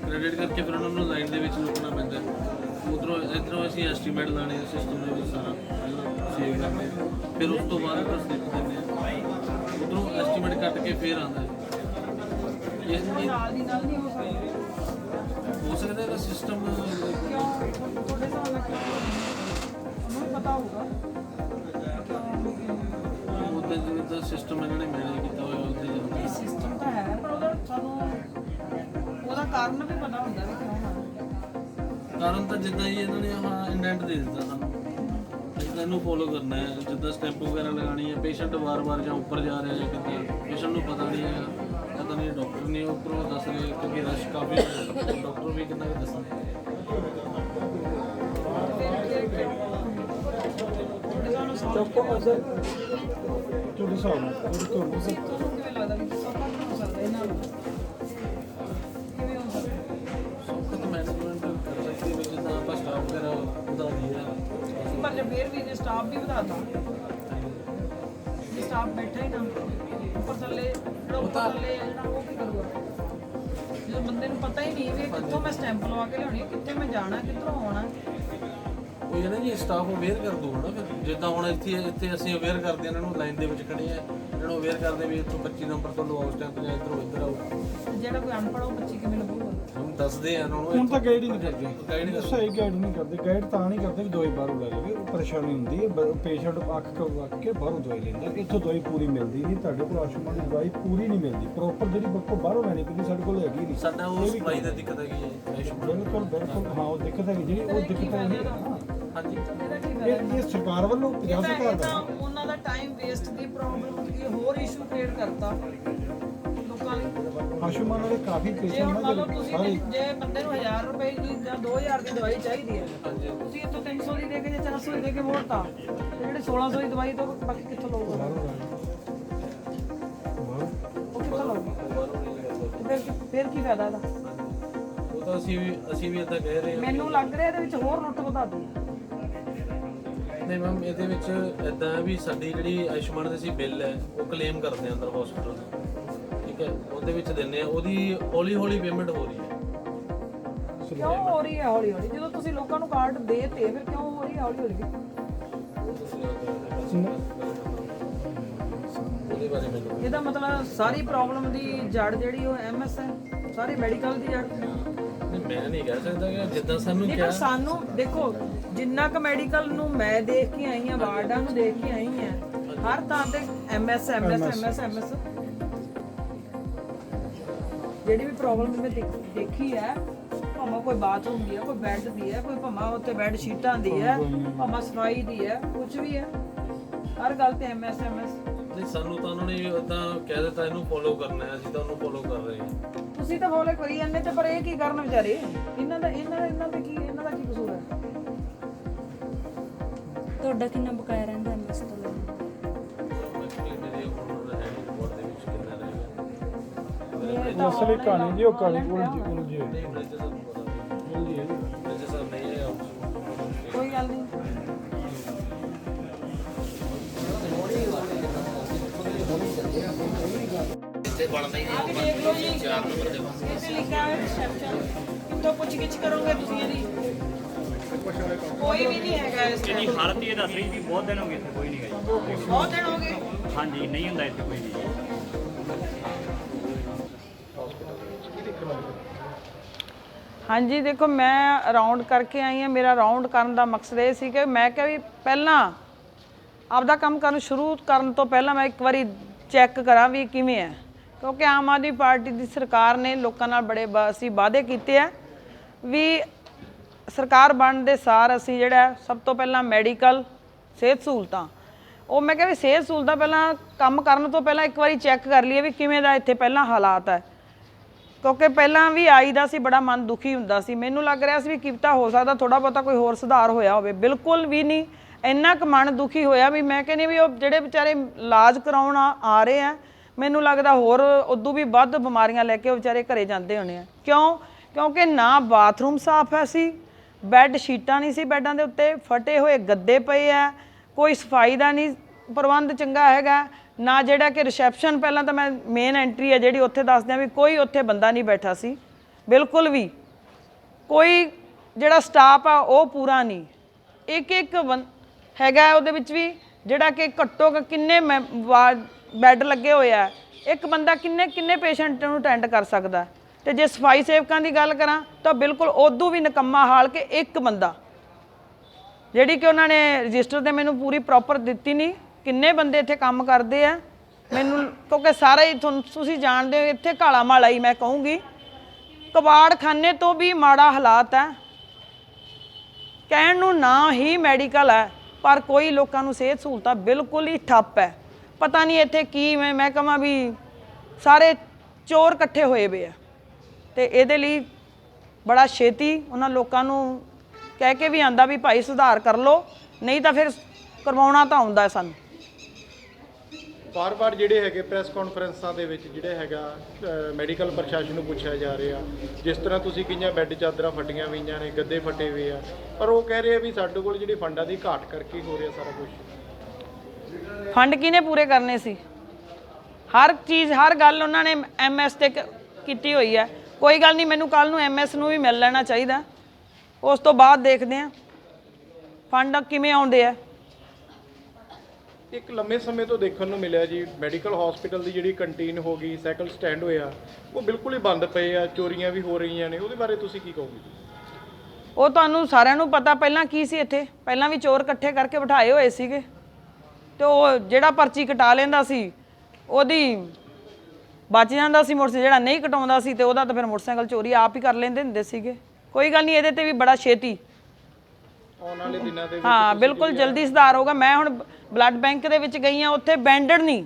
ਕ੍ਰੈਡਿਟ ਕਰਕੇ ਫਿਰ ਉਹਨਾਂ ਨੂੰ ਲਾਈਨ ਦੇ ਵਿੱਚ ਰੁਕਣਾ ਪੈਂਦਾ ਉਧਰੋਂ ਇੱਧਰੋਂ ਅਸੀਂ ਐਸਟੀਮੇਟ ਲਾਣੇ ਸਿਸਟਮ ਦੇ ਵਿੱਚ ਸਾਰਾ ਸੇਵ ਕਰਨੇ ਫਿਰ ਉਸ ਤੋਂ ਬਾਅਦ ਆਪਾਂ ਸਲਿੱਪ ਦਿੰਦੇ ਹਾਂ ਉਧਰੋਂ ਐਸਟੀਮੇਟ ਕੱਟ ਕੇ ਫਿਰ ਆਉਂਦਾ ਇਹ ਨਾਲ ਦੀ ਨਾਲ ਨਹੀਂ ਹੋ ਸਕਦਾ ਇਹਦਾ ਸਿਸਟਮ ਤੁਹਾਡੇ ਹਿਸਾਬ ਨਾਲ ਉਹਨੂੰ ਪਤਾ ਹੋਊਗਾ ਉਹਦੇ ਜਿਵੇਂ ਦਾ ਸਿਸਟਮ ਇਹਨਾਂ ਨੇ ਮੈਨੇਜ ਕੀਤਾ ਹੋਇਆ ਉਹਦੇ ਸਿਸਟਮ ਤਾਂ ਹੈ ਪਰ ਉਹਦਾ ਸਾਨੂੰ ਉਹਦਾ ਕਾਰਨ ਵੀ ਪਤਾ ਹੁੰਦਾ ਵੀ ਕਿਉਂ ਹੋਣਾ ਕਾਰਨ ਤਾਂ ਜਿੱਦਾਂ ਹੀ ਇਹਨਾਂ ਨੇ ਹਾਂ ਇੰਡੈਂਟ ਦੇ ਦਿੱਤਾ ਸਾਨੂੰ ਅਸੀਂ ਇਹਨੂੰ ਫੋਲੋ ਕਰਨਾ ਹੈ ਜਿੱਦਾਂ ਸਟੈਂਪ ਵਗੈਰਾ ਲਗਾਉਣੀ ਹੈ ਪੇਸ਼ੈਂਟ ਵਾਰ-ਵਾਰ ਜਾਂ ਉੱਪਰ ਜਾ ਰਿਹਾ ਜਾਂ ਕਿੱਦਾਂ ਪੇਸ਼ੈਂਟ ਨੂੰ ਪਤਾ ਨਹੀਂ ਹੈ ਪਤਾ ਨਹੀਂ ਡਾਕਟਰ ਨੇ ਉੱਪਰੋਂ ਦੱਸ ਰਹੇ ਕਿਉਂਕਿ ਰਸ਼ ਕਾਫੀ ਡਾਕਟਰ ਵੀ ਕਿੰਨਾ ਕੁ ਦੱਸਣਾ ਕਿਵੇਂ ਲੱਗਦਾ ਵੀ ਸੌਖਾ ਹੋ ਸਕਦਾ ਇਹਨਾਂ ਨੂੰ ਕਿਵੇਂ ਹੋ ਸਕਦਾ ਸੌਖਤ ਮੈਨੇਜਮੈਂਟ ਕਰ ਸਕਦੀ ਹੈ ਜਿੱਦਾਂ ਆਪਾਂ ਸਟਾਫ ਵਗੈਰਾ ਵਧਾ ਦਈਏ ਪਰ ਜੇ ਫੇਰ ਵੀ ਜੇ ਸਟਾਫ ਵੀ ਵਧਾਤਾ ਜੇ ਸਟਾਫ ਬੈਠਾ ਹੀ ਨਾ ਉੱਪਰ ਥੱਲੇ ਜਿਹੜਾ ਉੱਪਰ ਥੱਲੇ ਹੈ ਜਿਹੜਾ ਉਹ ਕੀ ਕਰੂਗਾ ਜਦੋਂ ਬੰਦੇ ਨੂੰ ਪਤਾ ਹੀ ਨਹੀਂ ਵੀ ਕਿੱਥੋਂ ਮੈਂ ਸਟੈਂਪ ਲਵਾ ਕੇ ਲਿਆਉਣੀ ਕਿੱਥੇ ਮੈਂ ਜਾਣਾ ਕਿੱਧਰੋਂ ਆਉਣਾ ਉਹ ਜਿਹੜਾ ਜੀ ਸਟਾਫ ਅਵੇਅਰ ਕਰ ਦੂਗਾ ਨਾ ਫਿਰ ਜਿੱਦਾਂ ਹੁਣ ਇੱਥੇ ਅਸੀਂ ਅਵੇਅਰ ਕਰਦੇ ਇਹਨਾਂ ਨੂੰ ਲਾਈਨ ਦੇ ਵਿੱਚ ਖੜੇ ਆ ਇਹਨਾਂ ਨੂੰ ਅਵੇਅਰ ਕਰਦੇ ਵੀ ਇੱਥੋਂ 25 ਨੰਬਰ ਤੋਂ ਲਓ ਸਟੈਂਪ ਜਾਂ ਇੱਧਰੋਂ ਇੱਧਰ ਆਓ ਜਿਹੜਾ ਕੋਈ ਅਨਪੜ੍ਹ ਉਹ ਬੱਚੀ ਕਿਵੇਂ ਲੱਗੂਗਾ ਹੁਣ ਦੱਸਦੇ ਆ ਉਹਨਾਂ ਨੂੰ ਹੁਣ ਤਾਂ ਗਾਈਡ ਹੀ ਨਹੀਂ ਕਰਦੇ ਗਾਈਡ ਨਹੀਂ ਸਹੀ ਗਾਈਡ ਨਹੀਂ ਕਰਦੇ ਗਾਈਡ ਤਾਂ ਨਹੀਂ ਕਰਦੇ ਵੀ ਦਵਾਈ ਬਾਹਰੋਂ ਲੈ ਲਵੇ ਉਹ ਪਰੇਸ਼ਾਨੀ ਹੁੰਦੀ ਹੈ ਪੇਸ਼ੈਂਟ ਅੱਖ ਕੇ ਬਾਹਰੋਂ ਦਵਾਈ ਲੈਂਦਾ ਇੱਥੋਂ ਦਵਾਈ ਪੂਰੀ ਮਿਲਦੀ ਨਹੀਂ ਤੁਹਾਡੇ ਕੋਲ ਆਯੁਸ਼ਮਾਨ ਦੀ ਦਵਾਈ ਪੂਰੀ ਨਹੀਂ ਮਿਲਦੀ ਪ੍ਰੋਪਰ ਜਿਹੜੀ ਬੱਕੋ ਬਾਹਰੋਂ ਲੈਣੀ ਪੈਂਦੀ ਸਾਡੇ ਕੋਲ ਹੈਗੀ ਨਹੀਂ ਸਾਡਾ ਉਹ ਸਪਲਾਈ ਦਾ ਦਿੱਕਤ ਹੈਗੀ ਹੈ ਬਿਲਕੁਲ ਹਾਂ ਉਹ ਦਿੱਕਤ ਹੈਗੀ ਜਿਹੜੀ ਉਹ ਦਿੱਕਤ ਹੈਗੀ ਹਾਂਜੀ ਇਹ ਸਰਕਾਰ ਵੱਲੋਂ 50 ਸਰਕਾਰ ਦਾ ਉਹਨਾਂ ਦਾ ਟਾਈਮ ਵੇਸਟ ਦੀ ਪ੍ਰੋਬਲਮ ਹੁੰਦੀ ਹੈ ਹੋਰ ਇਸ਼ੂ ਕ੍ਰੀਏਟ ਕਰਤਾ ਲੋਕਾਂ ਲਈ ਆਯੁਸ਼ਮਾਨ ਵਾਲੇ ਕਾਫੀ ਜੇ ਪੇਸ਼ੈਂਟ ਹੁਣ ਨਾ ਮੰਨ ਲਓ ਜਿਹੜੇ ਤੁਸੀਂ ਸਾਰੇ ਜੇ ਬੰਦੇ ਨੂੰ 1000 ਰੁਪਏ ਦੀ ਜਾਂ 2000 ਦੀ ਦਵਾਈ ਚਾਹੀਦੀ ਹੈ ਤੁਸੀਂ ਇੱਥੋਂ 300 ਦੀ ਦੇ ਕੇ ਜਾਂ 400 ਦੀ ਦੇ ਕੇ ਮੋੜਤਾ ਤੇ ਜਿਹੜੇ 1600 ਦੀ ਦਵਾਈ ਤੋਂ ਬਾਕੀ ਕਿੱਥੋਂ ਲਊਗਾ ਉਹ ਕਿੱਥੋਂ ਲਊਗਾ ਫਿਰ ਕੀ ਫਾਇਦਾ ਇਹਦਾ ਉਹ ਤਾਂ ਅਸੀਂ ਵੀ ਇੱਦਾਂ ਕਹਿ ਰਹੇ ਹਾਂ ਮੈਨੂੰ ਲੱਗ ਰਿਹਾ ਇਹਦੇ ਵਿੱਚ ਹੋਰ ਲੁੱਟ ਵਧਾ ਦੂ ਨਹੀਂ ਮੈਮ ਇਹਦੇ ਵਿੱਚ ਇਦਾਂ ਹੈ ਵੀ ਸਾਡੀ ਜਿਹੜੀ ਆਯੁਸ਼ਮਾਨ ਦੀ ਸੀ ਬਿੱਲ ਹੈ ਉਹ ਕਲੇਮ ਕਰਦੇ ਆ ਅੰਦਰ ਹਸਪੀਟਲ ਠੀਕ ਹੈ ਉਹਦੇ ਵਿੱਚ ਦਿੰਦੇ ਆ ਉਹਦੀ ਹੌਲੀ ਹੌਲੀ ਪੇਮੈਂਟ ਹੋ ਰਹੀ ਹੈ ਕਿਉਂ ਹੋ ਰਹੀ ਹੈ ਹੌਲੀ ਹੌਲੀ ਜਦੋਂ ਤੁਸੀਂ ਲੋਕਾਂ ਨੂੰ ਕਾਰਡ ਦੇ ਤੇ ਫਿਰ ਕਿਉਂ ਹੋ ਰਹੀ ਹੈ ਹੌਲੀ ਹੌਲੀ ਉਹਦੇ ਬਾਰੇ ਮੈਨੂੰ ਇਹਦਾ ਮਤਲਬ ਸਾਰੀ ਪ੍ਰੋਬਲਮ ਦੀ ਜੜ ਜਿਹੜੀ ਉਹ ਐਮਐਸ ਹੈ ਸਾਰੀ ਮੈਡੀਕਲ ਦੀ ਜੜ ਮੈਂ ਨਹੀਂ ਕਹਿ ਸਕਦਾ ਕਿ ਜਿੱਦਾਂ ਸਾਨੂੰ ਨਹੀਂ ਪਰ ਸਾਨੂੰ ਦੇਖੋ ਜਿੰਨਾ ਕ ਮੈਡੀਕਲ ਨੂੰ ਮੈਂ ਦੇਖ ਕੇ ਆਈ ਹਾਂ ਵਾਰਡਾਂ ਨੂੰ ਦੇਖ ਕੇ ਆਈ ਹਾਂ ਹਰ ਥਾਂ ਤੇ ਐਮਐਸ ਜਿਹੜੀ ਵੀ ਪ੍ਰੋਬਲਮ ਮੈਂ ਦੇਖੀ ਹੈ ਭਾਵੇਂ ਕੋਈ ਬਾਥਰੂਮ ਦੀ ਹੈ ਕੋਈ ਬੈੱਡ ਦੀ ਹੈ ਕੋਈ ਭਾਵੇਂ ਉੱਤੇ ਬੈੱਡ ਸ਼ੀਟਾਂ ਦੀ ਹੈ ਭਾਵੇਂ ਸਫਾਈ ਦੀ ਹੈ ਕੁਝ ਵੀ ਹੈ ਹਰ ਗੱਲ ਤੇ ਐਮਐਸ ਨਹੀਂ ਸਾਨੂੰ ਤਾਂ ਉਹਨਾਂ ਨੇ ਤਾਂ ਕਹਿ ਦਿੱਤਾ ਇਹਨੂੰ ਫੋਲੋ ਕਰਨਾ ਹੈ ਅਸੀਂ ਤਾਂ ਉਹਨੂੰ ਫੋਲੋ ਕਰ ਰਹੇ ਹਾਂ ਤੁਸੀਂ ਤਾਂ ਫੋਲੋ ਕਰੀ ਜਾਂਦੇ ਤੇ ਪਰ ਇਹ ਕੀ ਕਰਨ ਵਿਚਾਰੇ ਇਹਨਾਂ ਦਾ ਕੀ ਕਸੂਰ ਹੈ ਤੁਹਾਡਾ ਕਿੰਨਾ ਬਕਾਇਆ ਰਹਿੰਦਾ ਐਮਐਸ ਤੋਂ ਅਸਲੀ ਕਹਾਣੀ ਜੀ ਉਹ ਕਹਾਣੀ ਉਲਝੀ ਕੋਈ ਗੱਲ ਨਹੀਂ ਜਿੱਥੇ ਬਣਦਾ ਹੀ ਆਹ ਵੀ ਨਹੀਂ ਦੇਖ ਲਓ ਜੀ 4 ਨੰਬਰ ਦੇ ਬਾਅਦ ਇਹ ਤੇ ਲਿਖਿਆ ਹੈ ਰਿਸੈਪਸ਼ਨ ਕਿੱਥੋਂ ਪੁੱਛ-ਗਿੱਛ ਕਰੋਗੇ ਤੁਸੀਂ ਇਹਦੀ ਕੋਈ ਵੀ ਨਹੀਂ ਹੈਗਾ ਇਸ ਜਿਹੜੀ ਟਾਈਮ ਹਾਲਤ ਇਹ ਦੱਸ ਰਹੀ ਸੀ ਬਹੁਤ ਦਿਨ ਹੋ ਗਏ ਇੱਥੇ ਕੋਈ ਨਹੀਂ ਗਈ ਬਹੁਤ ਦਿਨ ਹੋ ਗਏ ਹਾਂਜੀ ਨਹੀਂ ਹੁੰਦਾ ਇੱਥੇ ਕੋਈ ਵੀ ਹਾਂਜੀ ਦੇਖੋ ਮੈਂ ਰਾਉਂਡ ਕਰਕੇ ਆਈ ਹਾਂ ਮੇਰਾ ਰਾਉਂਡ ਕਰਨ ਦਾ ਮਕਸਦ ਇਹ ਸੀ ਕਿ ਮੈਂ ਕਿਹਾ ਵੀ ਪਹਿਲਾਂ ਆਪਦਾ ਕੰਮ ਕਰਨ ਸ਼ੁਰੂ ਕਰਨ ਤੋਂ ਪਹਿਲਾਂ ਮੈਂ ਇੱਕ ਵਾਰੀ ਚੈੱਕ ਕਰਾਂ ਵੀ ਕਿਵੇਂ ਹੈ ਕਿਉਂਕਿ ਆਮ ਆਦਮੀ ਪਾਰਟੀ ਦੀ ਸਰਕਾਰ ਨੇ ਲੋਕਾਂ ਨਾਲ ਬੜੇ ਅਸੀਂ ਵਾਅਦੇ ਕੀਤੇ ਆ ਵੀ ਸਰਕਾਰ ਬਣਨ ਦੇ ਸਾਰ ਅਸੀਂ ਜਿਹੜਾ ਸਭ ਤੋਂ ਪਹਿਲਾਂ ਮੈਡੀਕਲ ਸਿਹਤ ਸਹੂਲਤਾਂ ਉਹ ਮੈਂ ਕਿਹਾ ਵੀ ਸਿਹਤ ਸਹੂਲਤਾਂ ਪਹਿਲਾਂ ਕੰਮ ਕਰਨ ਤੋਂ ਪਹਿਲਾਂ ਇੱਕ ਵਾਰੀ ਚੈੱਕ ਕਰ ਲਈਏ ਵੀ ਕਿਵੇਂ ਦਾ ਇੱਥੇ ਪਹਿਲਾਂ ਹਾਲਾਤ ਹੈ ਕਿਉਂਕਿ ਪਹਿਲਾਂ ਵੀ ਆਈ ਦਾ ਸੀ, ਬੜਾ ਮਨ ਦੁਖੀ ਹੁੰਦਾ ਸੀ। ਮੈਨੂੰ ਲੱਗ ਰਿਹਾ ਸੀ ਵੀ ਕਿਤਾ ਹੋ ਸਕਦਾ ਥੋੜਾ ਬਹੁਤਾ ਕੋਈ ਹੋਰ ਸੁਧਾਰ ਹੋਇਆ ਹੋਵੇ, ਬਿਲਕੁਲ ਵੀ ਨਹੀਂ। ਇੰਨਾ ਕੁ ਮਨ ਦੁਖੀ ਹੋਇਆ ਵੀ ਮੈਂ ਕਹਿੰਦੀ ਵੀ ਉਹ ਜਿਹੜੇ ਵਿਚਾਰੇ ਇਲਾਜ ਕਰਾਉਣ ਆ ਰਹੇ ਆ, ਮੈਨੂੰ ਲੱਗਦਾ ਹੋਰ ਉਦੋਂ ਵੀ ਵੱਧ ਬਿਮਾਰੀਆਂ ਲੈ ਕੇ ਉਹ ਵਿਚਾਰੇ ਘਰੇ ਜਾਂਦੇ ਹੋਣੇ ਆ। ਕਿਉਂਕਿ ਨਾ ਬਾਥਰੂਮ ਸਾਫ਼ ਹੈ ਸੀ, ਬੈੱਡ ਸ਼ੀਟਾਂ ਨਹੀਂ ਸੀ ਬੈੱਡਾਂ ਦੇ ਉੱਤੇ, ਫਟੇ ਹੋਏ ਗੱਦੇ ਪਏ ਆ, ਕੋਈ ਸਫਾਈ ਦਾ ਨਹੀਂ ਪ੍ਰਬੰਧ ਚੰਗਾ ਹੈਗਾ ਨਾ। ਜਿਹੜਾ ਕਿ ਰਿਸੈਪਸ਼ਨ, ਪਹਿਲਾਂ ਤਾਂ ਮੈਂ ਮੇਨ ਐਂਟਰੀ ਹੈ ਜਿਹੜੀ ਉੱਥੇ ਦੱਸਦੇ ਆ ਵੀ ਕੋਈ ਉੱਥੇ ਬੰਦਾ ਨਹੀਂ ਬੈਠਾ ਸੀ ਬਿਲਕੁਲ ਵੀ। ਕੋਈ ਜਿਹੜਾ ਸਟਾਫ ਆ ਉਹ ਪੂਰਾ ਨਹੀਂ, ਇੱਕ ਹੈਗਾ ਉਹਦੇ ਵਿੱਚ ਵੀ ਜਿਹੜਾ ਕਿ ਘੱਟੋ ਕਿੰਨੇ ਬੈੱਡ ਲੱਗੇ ਹੋਏ ਆ, ਇੱਕ ਬੰਦਾ ਕਿੰਨੇ ਪੇਸ਼ੈਂਟ ਨੂੰ ਅਟੈਂਡ ਕਰ ਸਕਦਾ। ਤੇ ਜੇ ਸਫਾਈ ਸੇਵਕਾਂ ਦੀ ਗੱਲ ਕਰਾਂ ਤਾਂ ਬਿਲਕੁਲ ਉਦੋਂ ਵੀ ਨਿਕੰਮਾ ਹਾਲ ਕਿ ਇੱਕ ਬੰਦਾ, ਜਿਹੜੀ ਕਿ ਉਹਨਾਂ ਨੇ ਰਜਿਸਟਰ ਤੇ ਮੈਨੂੰ ਪੂਰੀ ਪ੍ਰੋਪਰ ਦਿੱਤੀ ਨਹੀਂ। ਕਿੰਨੇ ਬੰਦੇ ਇੱਥੇ ਕੰਮ ਕਰਦੇ ਆ ਮੈਨੂੰ, ਕਿਉਂਕਿ ਸਾਰਾ ਹੀ ਤੁਸੀਂ ਜਾਣਦੇ ਹੋ ਇੱਥੇ ਕਾਲਾ ਮਾਲਾ ਹੀ ਮੈਂ ਕਹੂੰਗੀ, ਕਬਾੜਖਾਨੇ ਤੋਂ ਵੀ ਮਾੜਾ ਹਾਲਾਤ ਹੈ। ਕਹਿਣ ਨੂੰ ਨਾ ਹੀ ਮੈਡੀਕਲ ਹੈ ਪਰ ਕੋਈ ਲੋਕਾਂ ਨੂੰ ਸਿਹਤ ਸਹੂਲਤਾਂ ਬਿਲਕੁਲ ਹੀ ਠੱਪ ਹੈ। ਪਤਾ ਨਹੀਂ ਇੱਥੇ ਕੀ ਮੈਂ ਕਹਾਂ ਵੀ ਸਾਰੇ ਚੋਰ ਇਕੱਠੇ ਹੋਏ ਵੇ ਆ। ਤੇ ਇਹਦੇ ਲਈ ਬੜਾ ਛੇਤੀ ਉਹਨਾਂ ਲੋਕਾਂ ਨੂੰ ਕਹਿ ਕੇ ਵੀ ਆਂਦਾ ਵੀ ਭਾਈ ਸੁਧਾਰ ਕਰ ਲਓ, ਨਹੀਂ ਤਾਂ ਫਿਰ ਕਰਵਾਉਣਾ ਤਾਂ ਆਉਂਦਾ ਸਾਨੂੰ। ਵਾਰ-ਵਾਰ ਜਿਹੜੇ ਹੈਗੇ ਪ੍ਰੈਸ ਕਾਨਫਰੰਸਾਂ ਦੇ ਵਿੱਚ ਜਿਹੜੇ ਹੈਗਾ ਮੈਡੀਕਲ ਪ੍ਰਸ਼ਾਸਨ ਨੂੰ ਪੁੱਛਿਆ ਜਾ ਰਿਹਾ, ਜਿਸ ਤਰ੍ਹਾਂ ਤੁਸੀਂ ਕਈਆਂ ਬੈੱਡ ਚਾਦਰਾਂ ਫਟੀਆਂ ਹੋਈਆਂ ਨੇ, ਗੱਦੇ ਫਟੇ ਹੋਏ ਆ, ਪਰ ਉਹ ਕਹਿ ਰਹੇ ਆ ਵੀ ਸਾਡੇ ਕੋਲ ਜਿਹੜੇ ਫੰਡਾਂ ਦੀ ਘਾਟ ਕਰਕੇ ਹੋ ਰਿਹਾ ਸਾਰਾ ਕੁਝ। ਫੰਡ ਕਿਹਨੇ ਪੂਰੇ ਕਰਨੇ ਸੀ? ਹਰ ਚੀਜ਼ ਹਰ ਗੱਲ ਉਹਨਾਂ ਨੇ MS ਤੇ ਕੀਤੀ ਹੋਈ ਹੈ। ਕੋਈ ਗੱਲ ਨਹੀਂ, ਮੈਨੂੰ ਕੱਲ ਨੂੰ MS ਨੂੰ ਵੀ ਮਿਲ ਲੈਣਾ ਚਾਹੀਦਾ, ਉਸ ਤੋਂ ਬਾਅਦ ਦੇਖਦੇ ਹਾਂ ਫੰਡ ਕਿਵੇਂ ਆਉਂਦੇ ਆ। ਇੱਕ ਲੰਮੇ ਸਮੇਂ ਤੋਂ ਦੇਖਣ ਨੂੰ ਮਿਲਿਆ ਜੀ, ਮੈਡੀਕਲ ਹਸਪੀਟਲ ਦੀ ਜਿਹੜੀ ਕੰਟੀਨ ਹੋ ਗਈ, ਸਾਈਕਲ ਸਟੈਂਡ ਹੋਇਆ, ਉਹ ਬਿਲਕੁਲ ਹੀ ਬੰਦ ਪਏ ਆ, ਚੋਰੀਆਂ ਵੀ ਹੋ ਰਹੀਆਂ ਨੇ, ਉਹਦੇ ਬਾਰੇ ਤੁਸੀਂ ਕੀ ਕਹੋਗੇ? ਉਹ ਤੁਹਾਨੂੰ ਸਾਰਿਆਂ ਨੂੰ ਪਤਾ ਪਹਿਲਾਂ ਕੀ ਸੀ, ਇੱਥੇ ਪਹਿਲਾਂ ਵੀ ਚੋਰ ਇਕੱਠੇ ਕਰਕੇ ਬਿਠਾਏ ਹੋਏ ਸੀਗੇ ਤੇ ਉਹ ਜਿਹੜਾ ਪਰਚੀ ਕਟਾ ਲੈਂਦਾ ਸੀ ਉਹਦੀ ਬਚ ਜਾਂਦਾ ਸੀ ਮੋਟਰਸਾਈਕਲ, ਜਿਹੜਾ ਨਹੀਂ ਕਟਾਉਂਦਾ ਸੀ ਤੇ ਉਹਦਾ ਤਾਂ ਫਿਰ ਮੋਟਰਸਾਈਕਲ ਚੋਰੀ ਆਪ ਹੀ ਕਰ ਲੈਂਦੇ ਹੁੰਦੇ ਸੀਗੇ। ਕੋਈ ਗੱਲ ਨਹੀਂ, ਇਹਦੇ ਤੇ ਵੀ ਬੜਾ ਛੇਤੀ ਆਉਣ ਵਾਲੇ ਦਿਨਾਂ ਦੇ ਵਿੱਚ ਹਾਂ ਬਿਲਕੁਲ ਜਲਦੀ ਸੁਧਾਰ ਹੋਗਾ। ਮੈਂ ਹੁਣ ਬਲੱਡ ਬੈਂਕ ਦੇ ਵਿੱਚ ਗਈ ਹਾਂ, ਉੱਥੇ ਬੈਂਡਡ ਨਹੀਂ,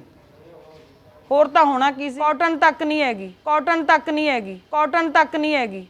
ਹੋਰ ਤਾਂ ਹੋਣਾ ਕੀ ਸੀ, ਕਾਟਨ ਤੱਕ ਨਹੀਂ ਹੈਗੀ, ਕਾਟਨ ਤੱਕ ਨਹੀਂ ਹੈਗੀ, ਕਾਟਨ ਤੱਕ ਨਹੀਂ ਹੈਗੀ।